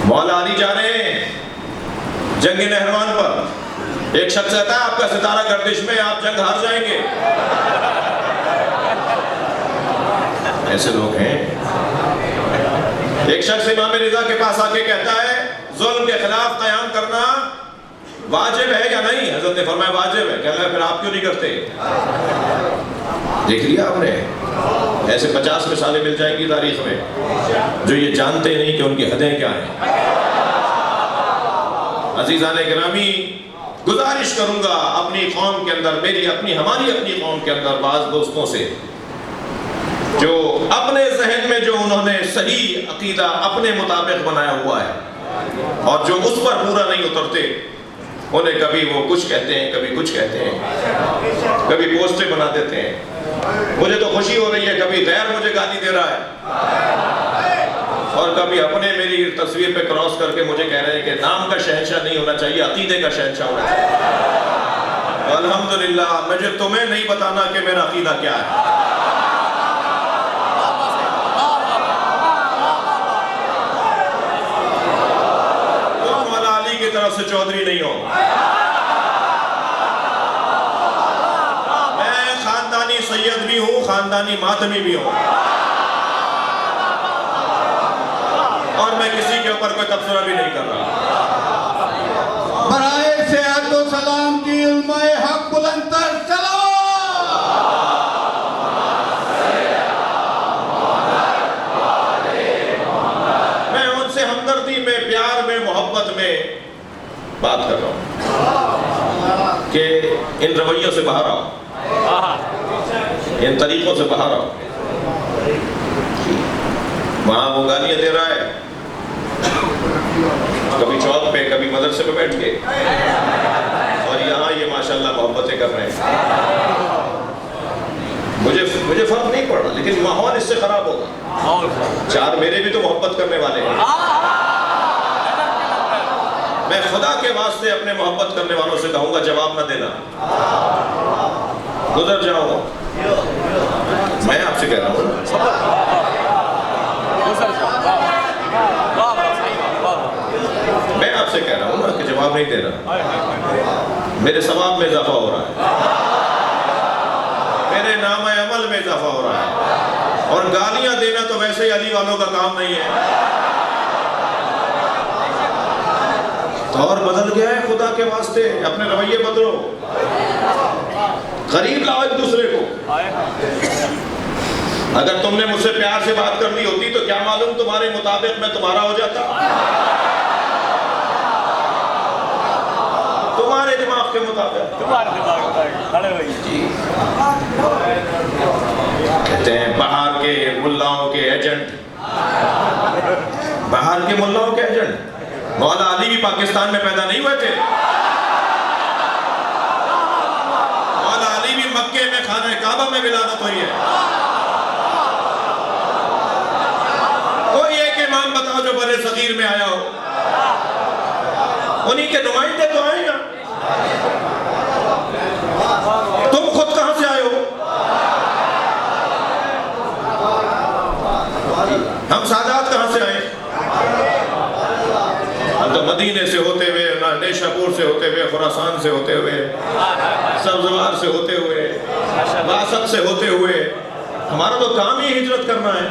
مولا علی جا رہے ہیں جنگ نہروان پر، ایک شخص کہتا ہے آپ کا ستارہ گردش میں، آپ جنگ ہار جائیں گے. ایسے لوگ ہیں. ایک شخص امام رضا کے پاس آ کے کہتا ہے ظلم کے خلاف قیام کرنا واجب ہے یا نہیں؟ حضرت نے فرمایا واجب ہے. کہتا ہے پھر آپ کیوں نہیں کرتے؟ دیکھ لیا آپ نے؟ ایسے 50 مثالیں مل جائیں گی تاریخ میں جو یہ جانتے نہیں کہ ان کی حدیں کیا ہیں. عزیزان گرامی، گزارش کروں گا اپنی قوم کے اندر، ہماری اپنی قوم کے اندر بعض دوستوں سے جو اپنے ذہن میں جو انہوں نے صحیح عقیدہ اپنے مطابق بنایا ہوا ہے اور جو اس پر پورا نہیں اترتے، انہیں کبھی وہ کچھ کہتے ہیں، کبھی کچھ کہتے ہیں، کبھی پوسٹیں بنا دیتے ہیں. مجھے تو خوشی ہو رہی ہے کبھی غیر مجھے گالی دے رہا ہے اور کبھی اپنے میری تصویر پہ کراس کر کے مجھے کہہ رہے ہیں کہ نام کا شہنشاہ نہیں ہونا چاہیے، عقیدے کا شہنشاہ ہونا چاہیے. الحمدللہ مجھے تمہیں نہیں بتانا کہ میرا عقیدہ کیا ہے. تم مولا علی کی طرف سے چودھری نہیں ہو. میں خاندانی سید بھی ہوں، خاندانی ماتمی بھی ہوں، اور میں کسی کے اوپر کوئی تبصرہ بھی نہیں کر رہا. برائے صحت و سلام کی علماء حق بلند تر سلام. میں ان سے ہمدردی میں، پیار میں، محبت میں بات کر رہا ہوں کہ ان رویوں سے باہر آؤ، ان طریقوں سے باہر آؤ. وہاں وہ گالیاں دے رہا ہے، کبھی چوک پہ، کبھی مدرسے پہ بیٹھ کے، اور یہاں یہ ماشاءاللہ محبتیں کر رہے ہیں. مجھے فرق نہیں پڑ رہا، لیکن ماحول اس سے خراب ہوگا. چار میرے بھی تو محبت کرنے والے ہیں. میں خدا کے واسطے اپنے محبت کرنے والوں سے کہوں گا جواب نہ دینا، گزر جاؤ. میں آپ سے کہہ رہا ہوں میں آپ سے کہہ رہا ہوں نا کہ جواب نہیں دے رہا. میرے ثواب میں اضافہ ہو رہا ہے، میرے نام عمل میں اضافہ ہو رہا ہے، اور گالیاں دینا تو ویسے ہی علی والوں کا کام نہیں ہے. دور بدل گیا ہے، خدا کے واسطے اپنے رویے بدلو، قریب لاؤ ایک دوسرے کو. اگر تم نے مجھ سے پیار سے بات کرنی ہوتی تو کیا معلوم تمہارے مطابق میں تمہارا ہو جاتا، تمہارے دماغ کے مطابق. کہتے ہیں باہر کے ملاؤں کے ایجنٹ، باہر کے ملاؤں کے ایجنٹ. مولا علی بھی پاکستان میں پیدا نہیں ہوئے تھے. مولا علی بھی مکے میں خانہ کعبہ میں ولادت ہوئی ہے. کوئی ایک امام بتاؤ جو بر صغیر میں آیا ہو، انہی کے نمائندے تو آئیں گا. تم خود کہاں سے آئے ہو؟ ہم سادات کہاں سے آئے؟ ہم تو مدینے سے ہوتے ہوئے، نیشہ پور سے ہوتے ہوئے، خراسان سے ہوتے ہوئے، سبزوار سے ہوتے ہوئے، واسط سے ہوتے ہوئے، ہمارا تو کام ہی ہجرت کرنا ہے.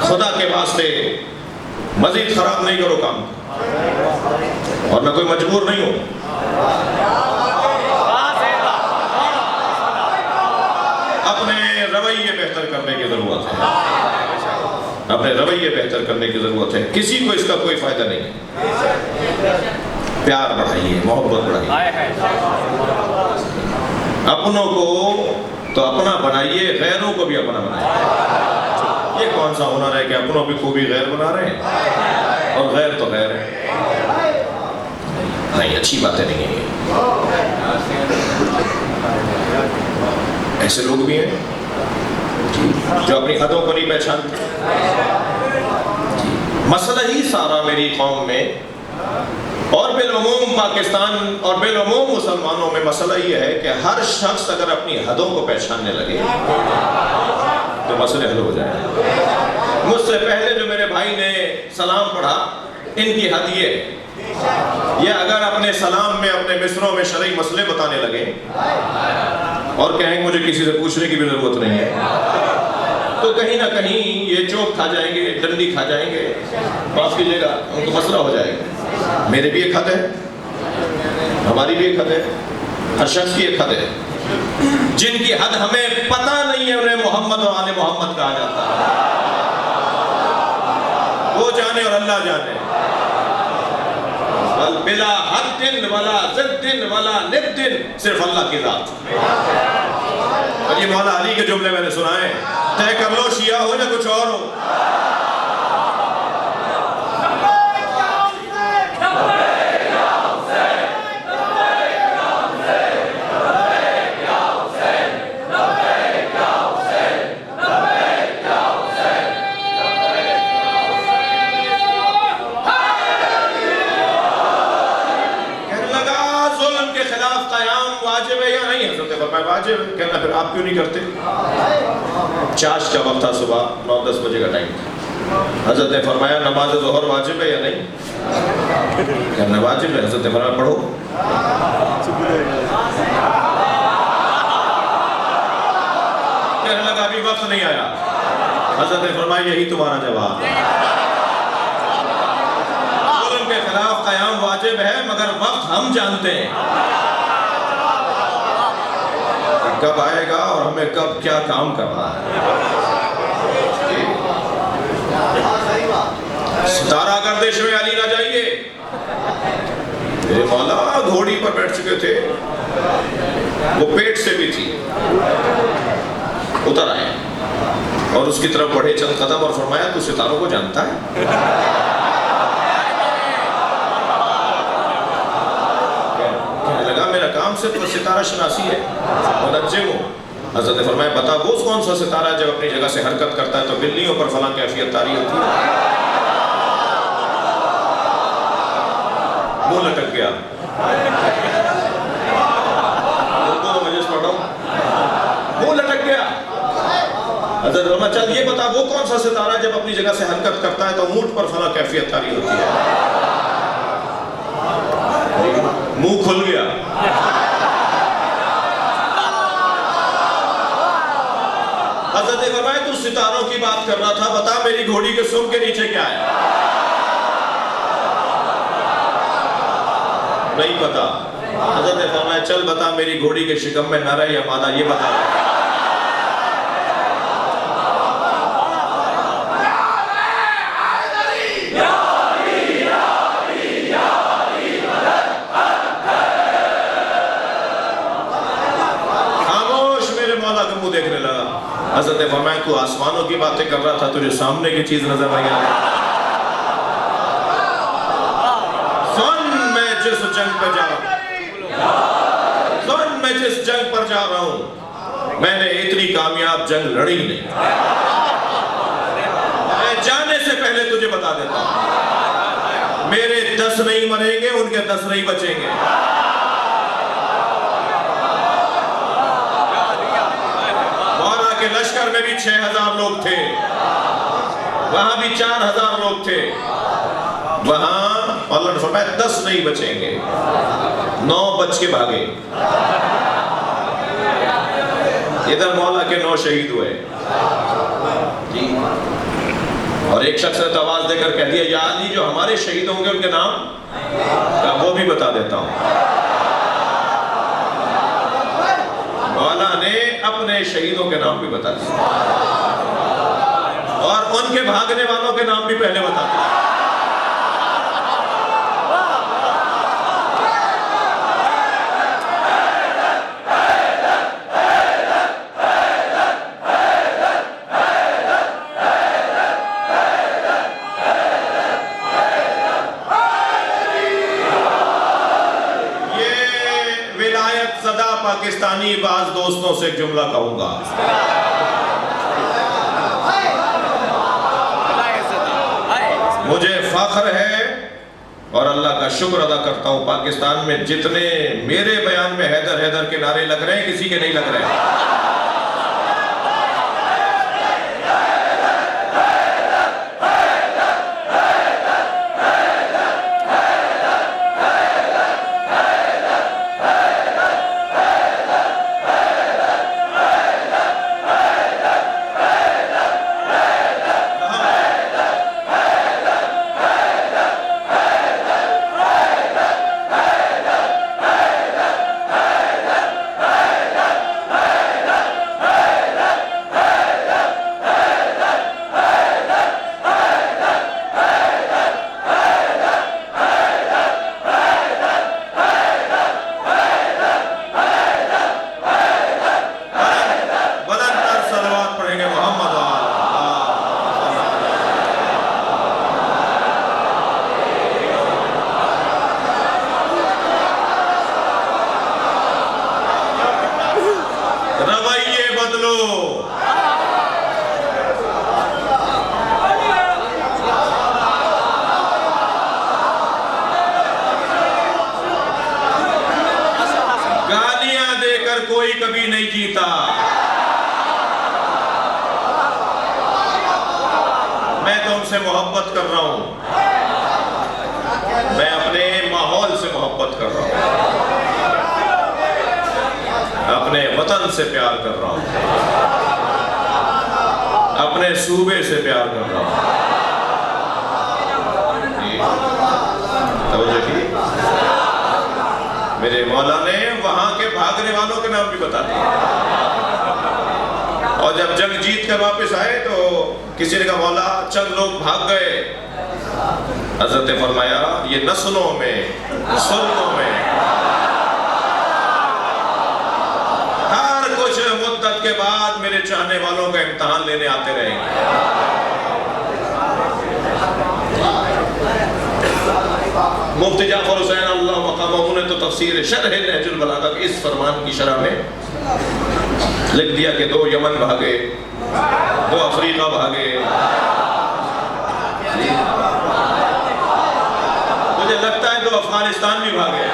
خدا کے واسطے مزید خراب نہیں کرو کام، اور میں کوئی مجبور نہیں ہوں. اپنے رویے بہتر کرنے کی ضرورت ہے، اپنے رویے بہتر کرنے کی ضرورت ہے. کسی کو اس کا کوئی فائدہ نہیں ہے. پیار بڑھائیے، محبت بڑھائیے. اپنوں کو تو اپنا بنائیے، غیروں کو بھی اپنا بنائیے. یہ کون سا ہنر ہے کہ اپنوں بھی خوبی غیر بنا رہے ہیں، اور غیر تو غیر ہے. نہیں، اچھی باتیں نہیں ہیں یہ۔ ایسے لوگ بھی ہیں جو اپنی حدوں کو نہیں پہچانتے۔ مسئلہ ہی سارا میری قوم میں اور بالعموم پاکستان اور بالعموم مسلمانوں میں مسئلہ یہ ہے کہ ہر شخص اگر اپنی حدوں کو پہچاننے لگے تو مسئلے حل ہو جائیں۔ مجھ سے پہلے جو میرے بھائی نے سلام پڑھا، ان کی حد یہ اگر اپنے سلام میں اپنے مصروں میں شرعی مسئلے بتانے لگے اور کہیں مجھے کسی سے پوچھنے کی بھی ضرورت نہیں ہے، تو کہیں نہ کہیں یہ چوک کھا جائیں گے، ڈنڈی کھا جائیں گے، معاف کیجیے گا، ان کو مسئلہ ہو جائے گا۔ میرے بھی ایک حد ہے، ہماری بھی ایک حد ہے، ہر شخص کی ایک حد ہے۔ جن کی حد ہمیں پتہ نہیں ہے انہیں محمد اور آل محمد کہا جاتا ہے، وہ جانے اور اللہ جانے۔ بلا حد ولا ضد ولا ند، صرف اللہ کی ذات۔ اور یہ مولا علی کے جملے میں نے سنائے، طے کر لو شیعہ ہو یا کچھ اور ہو۔ واجب ہے، کہنا پھر آپ کیوں نہیں کرتے؟ چاش کا وقت تھا، صبح 9-10 بجے کا ٹائم تھا۔ حضرت نے فرمایا نماز ظہر واجب ہے یا نہیں؟ کہنا واجب ہے۔ حضرت نے فرمایا پڑھو۔ کہنے لگا ابھی وقت نہیں آیا۔ حضرت نے فرمایا یہی تمہارا جواب ہے، ظلم کے خلاف قیام واجب ہے مگر وقت ہم جانتے ہیں کب آئے گا اور ہمیں کب کیا کام کرنا ہے۔ ستارہ گردش میں علی نہ جائیے۔ میرے مولا گھوڑی پر بیٹھ چکے تھے، وہ پیٹ سے بھی تھی، اتر آئے اور اس کی طرف بڑھے چند قدم اور فرمایا تو ستاروں کو جانتا ہے؟ کہنے لگا میرا کام صرف ستارہ شناسی ہے، منجم ہوں۔ حضرت نے فرمایا بتا وہ کون سا ستارہ جب اپنی جگہ سے حرکت کرتا ہے تو بلیوں پر فلاں کیفیت طاری ہوتی ہے؟ منہ لٹک گیا۔ اردو میں مجلس پڑھ رہا ہوں، منہ لٹک گیا۔ حضرت نے فرمایا چل یہ بتا وہ کون سا ستارہ جب اپنی جگہ سے حرکت کرتا ہے تو اونٹ پر فلاں کیفیت طاری ہوتی ہے؟ منہ کھل گیا۔ حضرت نے فرمایا تو ستاروں کی بات کر رہا تھا، بتا میری گھوڑی کے سم کے نیچے کیا ہے؟ نہیں پتا۔ حضرت نے فرمایا چل بتا میری گھوڑی کے شکم میں نر ہے یا مادہ، یہ بتا۔ حضرت نے فرمایا تو آسمانوں کی باتیں کر رہا تھا، تجھے سامنے کی چیز نظر نہیں آئی؟ سن میں جس جنگ پہ جا رہا ہوں، سن میں جس جنگ پر جا رہا ہوں، میں نے اتنی کامیاب جنگ لڑی نہیں۔ میں جانے سے پہلے تجھے بتا دیتا ہوں میرے 10 نہیں مریں گے، ان کے 10 نہیں بچیں گے۔ لشکر میں بھی 6000 لوگ تھے، وہاں بھی 4000 لوگ تھے، وہاں اللہ نے فرمایا 10 نہیں بچیں گے، 9 بچ کے بھاگے۔ ادھر مولا کے 9 شہید ہوئے اور ایک شخص نے آواز دے کر کہہ دیا یا علی جو ہمارے شہید ہوں گے ان کے نام وہ بھی بتا دیتا ہوں۔ مولا نے اپنے شہیدوں کے نام بھی بتا دیا اور ان کے بھاگنے والوں کے نام بھی پہلے بتا دیا۔ دوستوں سے ایک جملہ کہوں گا، مجھے فخر ہے اور اللہ کا شکر ادا کرتا ہوں، پاکستان میں جتنے میرے بیان میں حیدر حیدر کے نعرے لگ رہے ہیں کسی کے نہیں لگ رہے ہیں۔ کوئی کبھی نہیں جیتا، میں تم سے محبت کر رہا ہوں، میں اپنے ماحول سے محبت کر رہا ہوں، اپنے وطن سے پیار کر رہا ہوں، اپنے صوبے سے پیار کر رہا ہوں۔ توجہ کی میرے مولا نے وہاں کے بھاگنے والوں کے نام بھی بتا دیے، اور جب جنگ جیت کر واپس آئے تو کسی نے کہا مولا چند لوگ بھاگ گئے، حضرت نے فرمایا یہ نسلوں میں سنوں میں ہر کچھ مدت کے بعد میرے چاہنے والوں کا امتحان لینے آتے رہیں گے۔ مفتی جعفر حسین اللہ مقامہ نے تو تفسیر شرح نہج البلاغہ کے اس فرمان کی شرح میں لکھ دیا کہ 2 یمن بھاگے، 2 افریقہ بھاگے، مجھے لگتا ہے 2 افغانستان بھی بھاگے،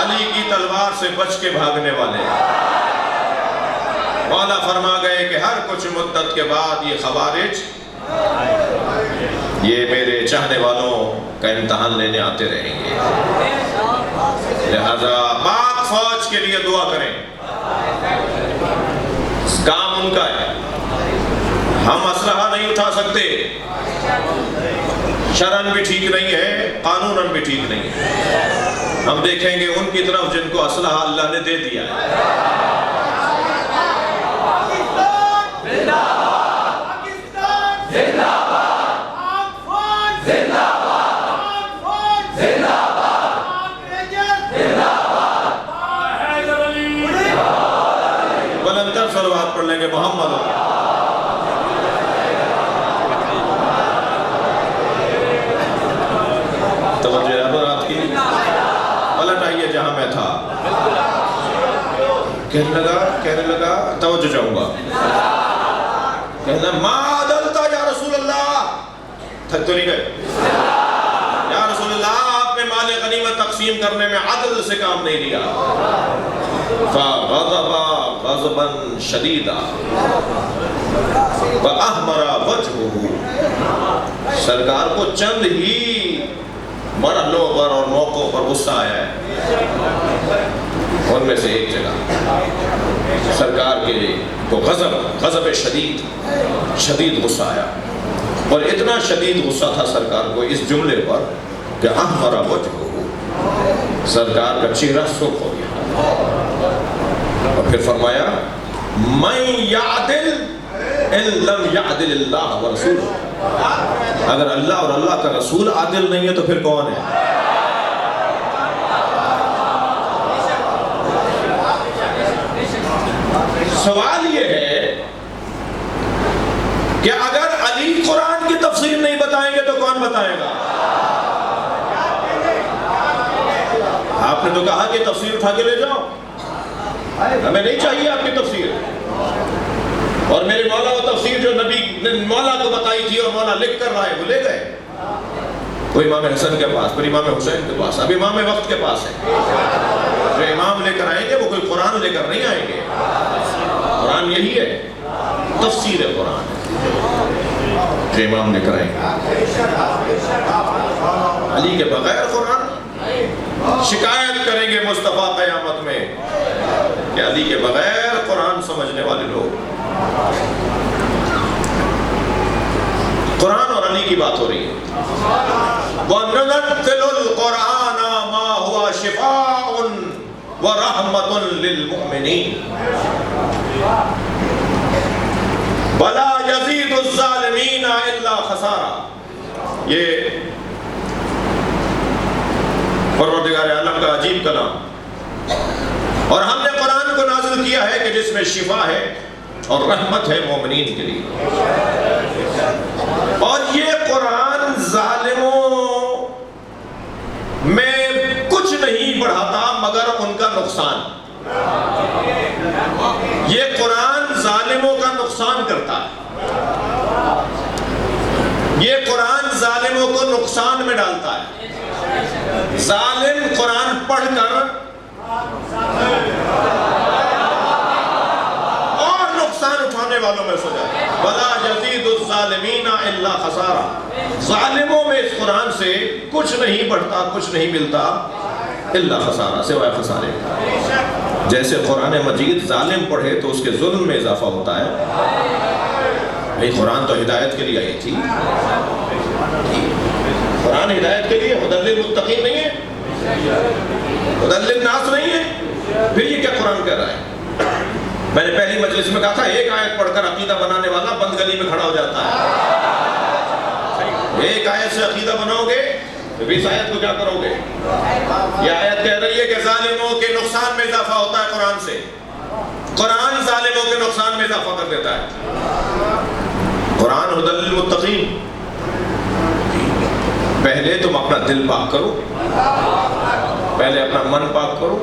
علی کی تلوار سے بچ کے بھاگنے والے۔ مولا فرما گئے کہ ہر کچھ مدت کے بعد یہ خوارج یہ میرے چاہنے والوں کا امتحان لینے آتے رہیں گے، لہذا پاک فوج کے لیے دعا کریں، کام ان کا ہے، ہم اسلحہ نہیں اٹھا سکتے، شرعاً بھی ٹھیک نہیں ہے، قانوناً بھی ٹھیک نہیں ہے، ہم دیکھیں گے ان کی طرف جن کو اسلحہ اللہ نے دے دیا ہے۔ بلندر صلوات پڑھ لیں گے محمد۔ توجہ ہے برات کی، پلٹ آئیے جہاں میں تھا، کہنے لگا توجہ چاہوں گا، کہنا ما عدلتا یا رسول اللہ، تھک تو نہیں گئے یا رسول اللہ، آپ نے مال غنیمت تقسیم کرنے میں عدل سے کام نہیں لیا، فغضب غضبا شدیدا وَأَحْمَرَ وَجْهُهُ، سرکار کو چند ہی مرحلوں پر اور موقعوں پر غصہ آیا ہے، ان میں سے ایک جگہ سرکار کے کو غضب شدید غصہ آیا، اور اتنا شدید غصہ تھا سرکار کو اس جملے پر کہ احمر وجهه، سرکار کا چہرہ سرخ ہو گیا، اور پھر فرمایا من یعدل ان لم یعدل اللہ ورسولہ، اگر اللہ اور اللہ کا رسول عادل نہیں ہے تو پھر کون ہے؟ سوال یہ ہے کہ اگر علی قرآن کی تفسیر نہیں بتائیں گے تو کون بتائے گا؟ آپ نے تو کہا کہ تفسیر اٹھا کے لے جاؤ، ہمیں نہیں چاہیے آپ کی تفسیر. اور میرے مولا وہ تفسیر جو نبی نے مولا کو بتائی تھی اور مولا لکھ کر رہا ہے وہ لے گئے. وہ امام حسن کے پاس، پھر امام حسین کے پاس، اب امام وقت کے پاس ہے. جو امام لے کر آئیں گے وہ کوئی قرآن لے کر نہیں آئیں گے. قرآن یہی ہے، تفسیر قرآن جو امام لے کر آئیں گے. علی کے بغیر قرآن، شکایت کریں گے مصطفیٰ قیامت میں کہ علی کے بغیر قرآن سمجھنے والے لوگ. قرآن اور علی کی بات ہو رہی ہے. وَنُنَزِّلُ الْقُرْآنَ مَا هُوَ شِفَاءٌ وَرَحْمَةٌ لِّلْمُؤْمِنِينَ وَلَا يَزِيدُ الظَّالِمِينَ إِلَّا خَسَارًا. یہ پروردگار عالم کا عجیب کلام. اور ہم نے قرآن کو نازل کیا ہے کہ جس میں شفا ہے اور رحمت ہے مومنین کے لیے. اور یہ قرآن ظالموں میں کچھ نہیں بڑھاتا مگر ان کا نقصان. یہ قرآن ظالموں کا نقصان کرتا ہے. یہ قرآن ظالموں کو نقصان میں ڈالتا ہے. ظالم قرآن پڑھ کر اور نقصان اٹھانے والوں میں سے جائے. وَلَا يَزِيدُ الظَّالِمِينَ إِلَّا خَسَارًا. ظالموں میں اس قرآن سے کچھ نہیں بڑھتا، کچھ نہیں ملتا الا خسارہ، سوائے خسارے. جیسے قرآن مجید ظالم پڑھے تو اس کے ظلم میں اضافہ ہوتا ہے. بھئی قرآن تو ہدایت کے لیے آئی تھی. قرآن ہدایت کے لیے، ہدی للمتقین نہیں ہے، ہدی للناس نہیں ہے. پھر یہ کیا قرآن کہہ رہا ہے؟ میں نے پہلی مجلس میں کہا تھا ایک آیت پڑھ کر عقیدہ بنانے والا بند گلی میں کھڑا ہو جاتا ہے. ایک آیت سے عقیدہ بناؤ گے تو اس آیت کو کیا کرو گے؟ یہ آیت کہہ رہی ہے کہ ظالموں کے نقصان میں اضافہ ہوتا ہے قرآن سے. قرآن ظالموں کے نقصان میں اضافہ کر دیتا ہے. قرآن ہدی للمتقین. پہلے تم اپنا دل پاک کرو، پہلے اپنا من پاک کرو،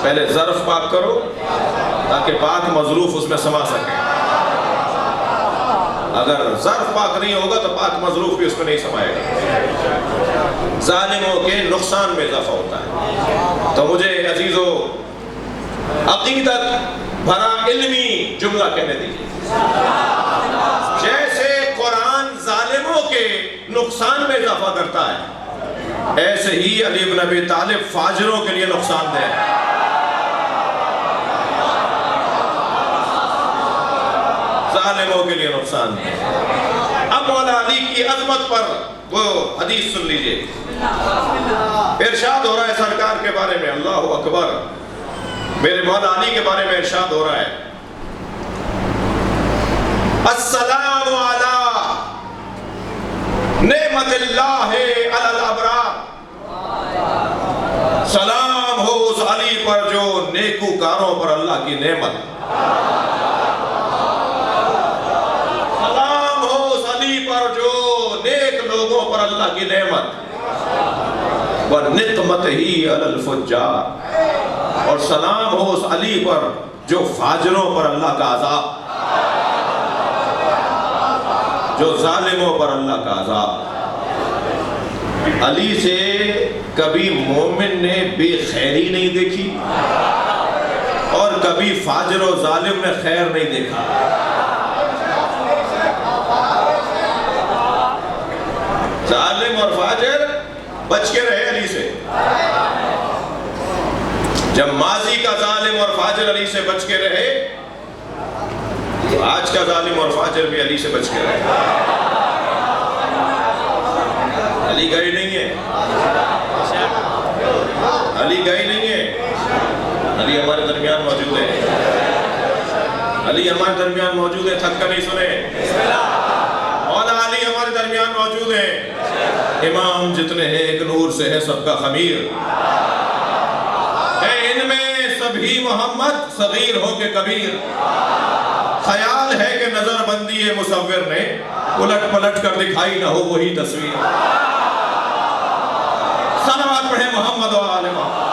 پہلے ظرف پاک کرو تاکہ پاک مظروف اس میں سما سکے. اگر ظرف پاک نہیں ہوگا تو پاک مظروف بھی اس میں نہیں سمائے گا. ظالموں کے نقصان میں اضافہ ہوتا ہے. تو مجھے عزیزو عقیدت بھرا علمی جملہ کہنے دیجیے. جیسے قرآن ظالموں کے نقصان میں اضافہ کرتا ہے، ایسے ہی علی بن ابی طالب فاجروں کے لیے نقصان دہ ہے. ظالموں کے لیے نقصان دہ. اب مولا علی کی عظمت پر وہ حدیث سن لیجئے. ارشاد ہو رہا ہے سرکار کے بارے میں، اللہ اکبر. میرے مولا علی کے بارے میں ارشاد ہو رہا ہے، السلام علی نعمت اللہ علی الابرار. سلام ہو اس علی پر جو نیکوکاروں پر اللہ کی نعمت. سلام ہو اس علی پر جو نیک لوگوں پر اللہ کی نعمت. وَنِقْمَتِهِ عَلَى الْفُجَّارِ. اور سلام ہو اس علی پر جو فاجروں پر اللہ کا عذاب، جو ظالموں پر اللہ کا عذاب. علی سے کبھی مومن نے بے خیری نہیں دیکھی اور کبھی فاجر و ظالم نے خیر نہیں دیکھا. ظالم اور فاجر بچ کے رہے علی سے. جب ماضی کا ظالم اور فاجر علی سے بچ کے رہے تو آج کا ظالم اور فاجر بھی علی سے بچ کے رہے. علی گئے نہیں ہے، علی گئے نہیں ہے. علی ہمارے درمیان موجود ہے. علی ہمارے درمیان موجود ہے. تھک کر نہیں سنے. مولا علی ہمارے درمیان موجود ہیں. امام جتنے ہیں ایک نور سے ہے سب کا خمیر ہے. ان میں سبھی محمد صغیر ہو کے کبیر. خیال ہے کہ نظر بندی ہے مصور نے الٹ پلٹ کر دکھائی نہ ہو وہی تصویر. صلوات پڑھے محمد و آل محمد.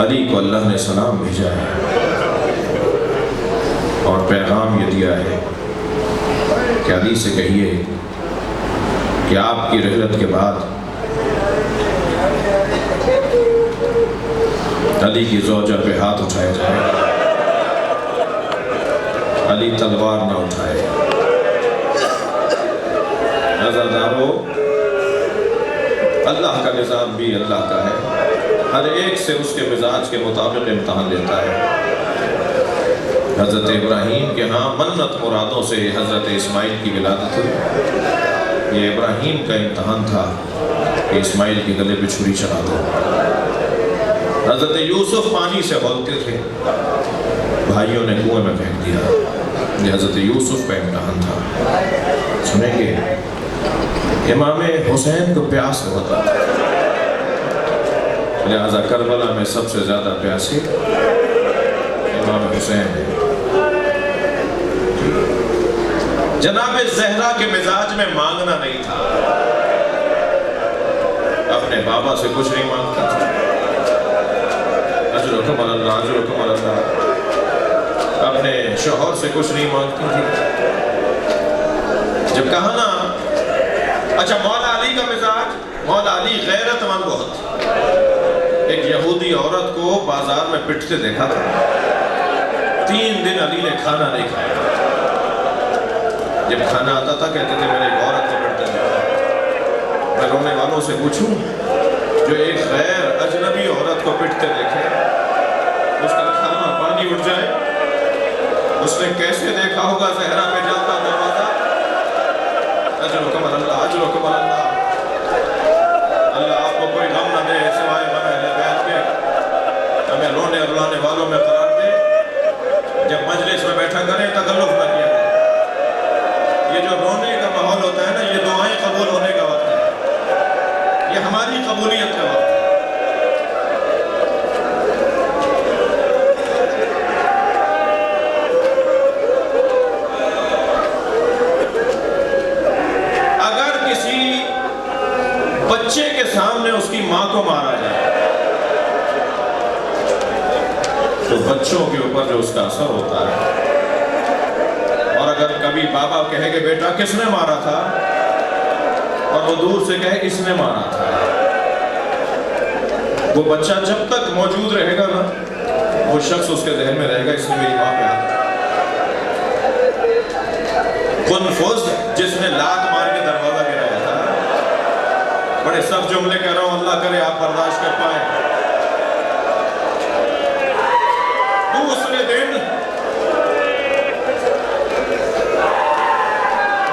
علی کو اللہ نے سلام بھیجا ہے اور پیغام یہ دیا ہے کہ علی سے کہیے کہ آپ کی رحلت کے بعد علی کی زوجہ پہ ہاتھ اٹھایا جائے، علی تلوار نہ اٹھائے۔ عزادارو، اللہ کا نظام بھی اللہ کا ہے، ہر ایک سے اس کے مزاج کے مطابق امتحان لیتا ہے۔ حضرت ابراہیم کے ہاں منت مرادوں سے حضرت اسماعیل کی ولادت ہوئی۔ یہ ابراہیم کا امتحان تھا کہ اسماعیل کے گلے پہ چھری چلا دو۔ حضرت یوسف پانی سے کھولتے تھے، بھائیوں نے کنویں میں پھینک دیا۔ یہ حضرت یوسف کا امتحان تھا۔ سنیں گے، امام حسین کو پیاس ہوتا تھا، لہذا کربلا میں سب سے زیادہ پیاسی امام حسین ہے۔ جناب زہرا کے مزاج میں مانگنا نہیں تھا، اپنے بابا سے کچھ نہیں مانگتا تھا۔ اجرکم اللہ، اجرکم اللہ، اپنے شوہر سے کچھ نہیں مانگتی تھی۔ جب کہا نا، اچھا مولا علی کا مزاج، مولا علی غیرت مند بہت، ایک یہودی عورت کو بازار میں پٹتے دیکھا تھا، 3 دن علی نے کھانا نہیں کھایا۔ جب کھانا آتا تھا کہتے تھے میرے ایک عورت کو پٹتے دیکھا۔ میں رونے والوں سے پوچھوں، جو ایک غیر اجنبی عورت کو پٹتے دیکھے، اس کا کھانا پانی اٹھ جائے، اس نے کیسے دیکھا ہوگا زہرا پہ جلتا دروازہ؟ اجرکم اللہ، اجرکم اللہ، اللہ آپ کو کوئی غم نہ دے سوائے غم اہل بیت کے، ہمیں رونے اور رلانے والوں میں قرار دے۔ جب مجلس میں بیٹھا کریں تکلف نہ کیا کریں۔ یہ جو رونے کا ماحول ہوتا ہے نا، یہ دعائیں قبول ہونے کا وقت ہے، یہ ہماری قبولیت کا وقت ہے۔ اگر کسی بچے کے سامنے اس کی ماں کو مارا جائے تو بچوں کے اوپر جو اس کا اثر ہوتا ہے، اور اگر کبھی بابا کہے کہ بیٹا کس نے مارا تھا، اور وہ دور سے کہے کس نے مارا تھا، وہ بچہ جب تک موجود رہے گا نا، وہ شخص اس کے ذہن میں رہے گا اس نے میری ماں پہ ہاتھ۔ قنفذ جس نے لات مار کے دروازہ گرایا تھا، بڑے سخت جملے کہہ رہا ہوں، اللہ کرے آپ برداشت کر پائیں۔ دوسرے دن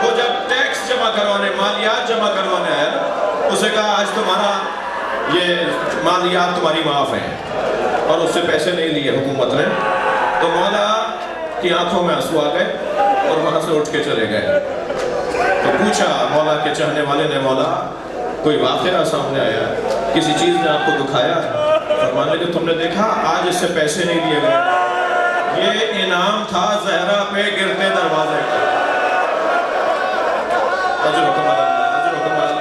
وہ جب ٹیکس جمع کروانے، مالیات جمع کروانے آیا، اسے کہا آج تمہارا یہ مالیات تمہاری معاف ہیں، اور اس سے پیسے نہیں لیے حکومت نے۔ تو مولا کی آنکھوں میں آنسو آ گئے اور وہاں سے اٹھ کے چلے گئے۔ تو پوچھا مولا کے چاہنے والے نے، مولا کوئی واقعہ سامنے آیا، کسی چیز نے آپ کو دکھایا؟ فرمانے کہ تم نے دیکھا آج اس سے پیسے نہیں لیے گئے، یہ انعام تھا زہرا پہ گرتے دروازے کا۔ اجرکم اللہ، اجرکم اللہ،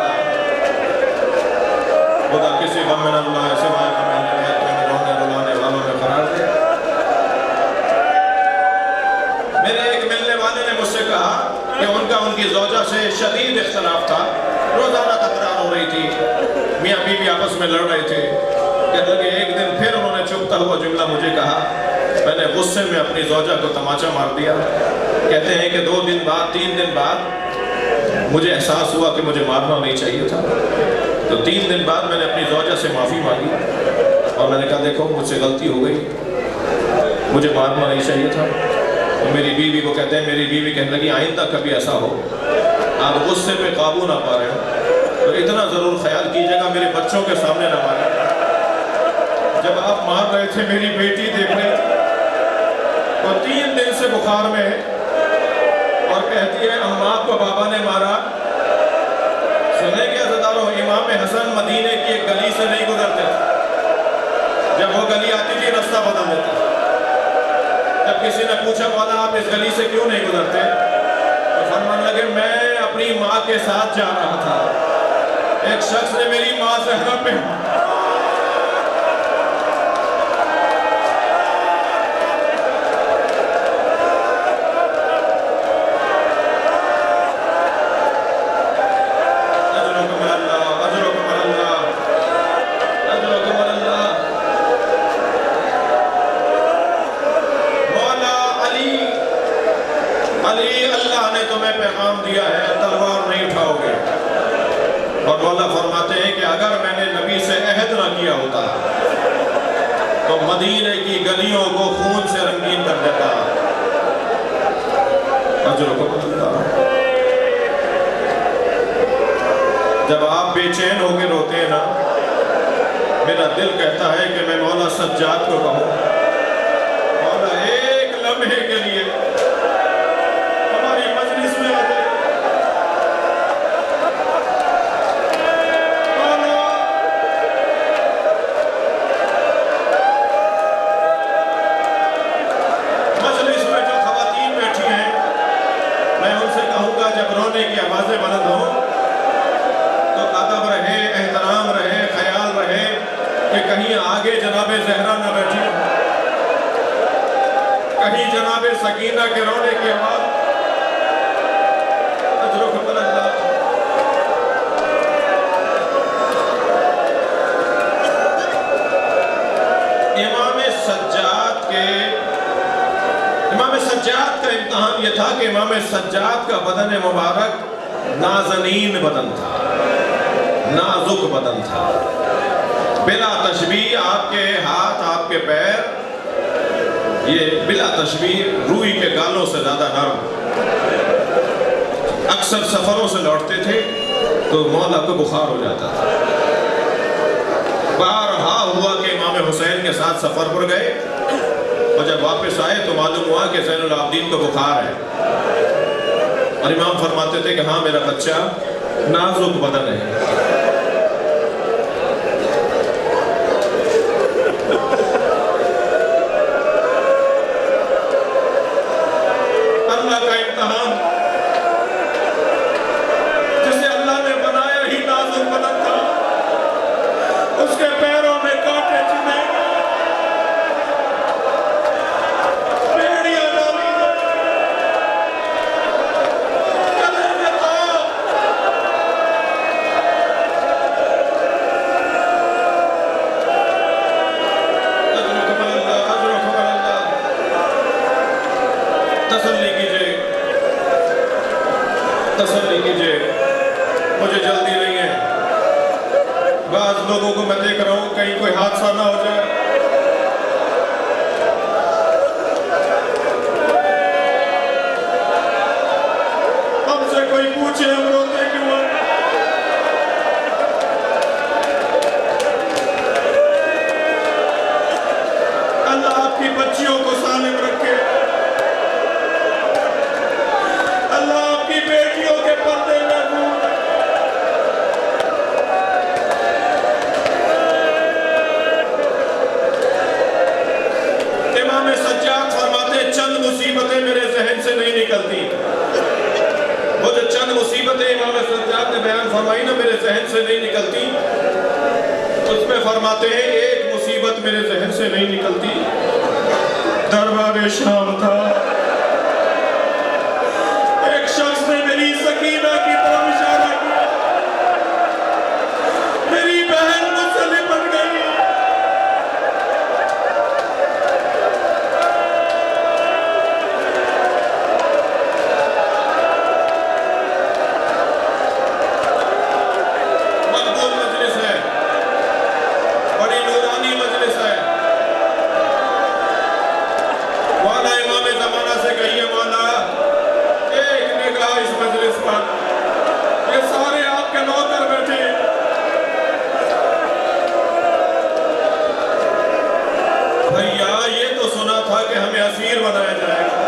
خدا کسی غم میں نہ رلائے سوائے غم اہل بیت میں، رونے رلانے والوں میں قرار دے۔ میرے ایک ملنے والے نے مجھ سے کہا کہ ان کی زوجہ سے شدید اختلاف تھا، روزانہ تکرار ہو رہی تھی، میاں بیوی آپس میں لڑ رہے تھے۔ کہتے لگے ایک دن پھر انہوں نے چپتا ہوا جملہ مجھے کہا، میں نے غصے میں اپنی زوجہ کو تماچا مار دیا۔ کہتے ہیں کہ 2 دن بعد 3 دن بعد مجھے احساس ہوا کہ مجھے مارنا نہیں چاہیے تھا، تو 3 دن بعد میں نے اپنی زوجہ سے معافی مانگی اور میں نے کہا دیکھو مجھ سے غلطی ہو گئی، مجھے مارنا نہیں چاہیے تھا۔ تو میری بیوی کو کہتے ہیں، میری بیوی کہنے لگی آئندہ کبھی ایسا ہو آپ غصے پہ قابو نہ پا رہے ہو تو اتنا ضرور خیال کیجیے گا میرے بچوں کے سامنے نہ مارے۔ جب آپ مار رہے تھے میری بیٹی دیکھ رہی تھی، وہ 3 دن سے بخار میں ہے اور کہتی ہے اماں کو بابا نے مارا۔ سنیں کہ عزیزانو، امام حسن مدینے کی ایک گلی سے نہیں گزرتے تھے، جب وہ گلی آتی تھی رستہ بدل دیتے۔ جب کسی نے پوچھا مولا آپ اس گلی سے کیوں نہیں گزرتے، تو فرمانے لگے میں اپنی ماں کے ساتھ جا رہا تھا، ایک شخص نے میری ماں زہرا پہ گلیوں کو خون سے رنگین کر دیتا. اجرکم اللہ. جب آپ بے چین ہو کے روتے ہیں نا، میرا دل کہتا ہے کہ میں مولا سجاد کو کہوں، مولا ایک لمحے کے لیے ہماری مجلس میں آ جائے. مجلس میں جو خواتین بیٹھی ہیں، میں ان سے کہوں گا جب رونے کی آوازیں بلند ہوں تو ادب رہے، احترام رہے، خیال رہے کہ کہیں آگے جناب زہرا نہ بیٹھی ہو، کہیں جناب سکینہ کے رونے کی آواز. اجرکم اللہ. امام سجاد کا امتحان یہ تھا کہ امام سجاد کا بدن مبارک نازنین بدن تھا، نازک بدن تھا. بلا تشبیہ آپ کے ہاتھ، آپ کے پیر یہ بلا تشبیہ روئی کے گالوں سے زیادہ نرم. اکثر سفروں سے لوٹتے تھے تو مولا کو بخار ہو جاتا تھا. بارہا ہوا کہ امام حسین کے ساتھ سفر پر گئے اور جب واپس آئے تو معلوم ہوا کہ زین العابدین کو بخار ہے. اور امام فرماتے تھے کہ ہاں میرا بچہ نازک بدن ہے. اللہ کا امتحان جسے اللہ نے بنایا ہی نازک بدن تھا، اس کے پیروں میں کانٹے چبھے، بیڑیاں ڈالی، گلے میں تاؤ. اجرکم اللہ، اجرکم اللہ. تسلی کیجئے، تسلی کیجئے، مجھے جلدی نہیں ہے. بعض لوگوں کو میں دیکھ رہا ہوں کہیں کوئی حادثہ نہ ہو جائے. ہم سے کوئی پوچھے ہم روتے کیوں ہیں. اللہ آپ کی بچیوں کو سالم رکھے، اللہ آپ کی بیٹیوں کے پردے محفوظ رکھے. امام سجاد فرماتے چند مصیبتیں میرے ذہن سے نہیں نکلتی. وہ جو چند مصیبتیں امام سجاد نے بیان فرمائی نا میرے ذہن سے نہیں نکلتی، اس میں فرماتے ہیں ایک مصیبت میرے ذہن سے نہیں نکلتی. دربار شام تھا، ایک شخص نے میری سکینہ کی طرف اشارہ کیا، میری بہن مجھ سے لپٹ گئی. مقبول مجلس ہے، بڑی نورانی مجلس ہے. مولا امام زمانہ سے کہیے مولا ایک نگاہ اس مجلس پر، یہ سارے آپ کے نوکر بیٹھے ہیں. بھیا یہ تو سنا تھا کہ ہمیں اسیر بنایا جائے گا،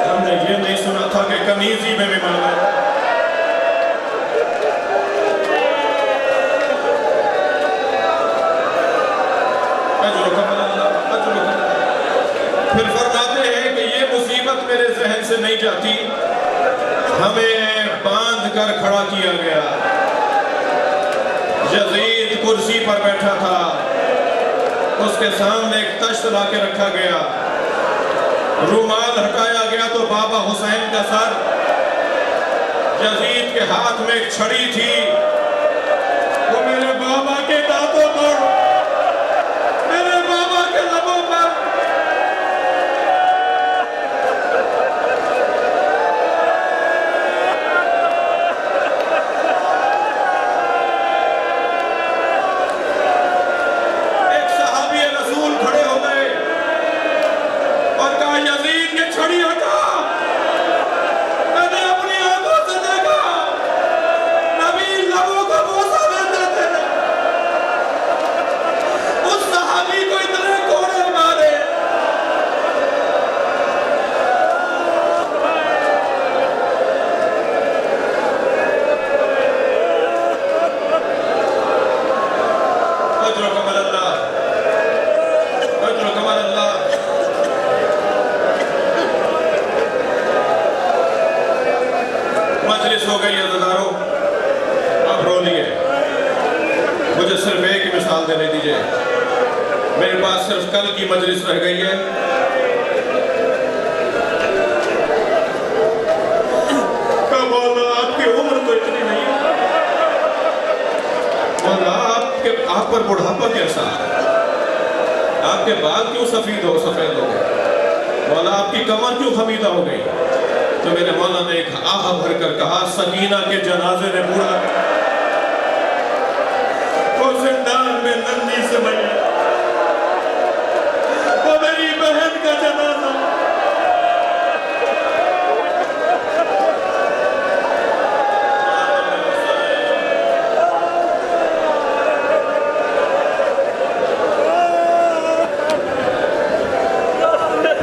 ہم نے یہ نہیں سنا تھا کہ کنیزی میں بھی مانا ہے. اجرکم اللہ، اجرکم اللہ. پھر فرماتے ہیں کہ یہ مصیبت میرے ذہن سے نہیں جاتی. ہمیں باندھ کر کھڑا کیا گیا، یزید کرسی پر بیٹھا تھا، اس کے سامنے ایک تشت لا کے رکھا گیا، رومال ہٹایا گیا تو بابا حسین کا سر، یزید کے ہاتھ میں ایک چھڑی تھی، وہ میرے بابا کے دانتوں پر، میرے بابا کے لبوں پر. ایک صحابی رسول کھڑے ہو گئے، القمر اللہ. مجلس ہو گئی عزیزانو، اب رو لیے. مجھے صرف ایک ہی مثال دینے دیجئے. میرے پاس صرف کل کی مجلس رہ گئی ہے. مولا آپ کی عمر تو اتنی نہیں ہے. مولا آپ پر بڑھاپا کیسا؟ آپ کے بال کیوں سفید ہو گئے؟ مولا آپ کی کمر کیوں خمیدہ ہو گئی؟ تو میرے مولا نے ایک آہ بھر کر کہا، سکینہ کے جنازے نے بوڑھا وہ زندان میں ننھی سے بنی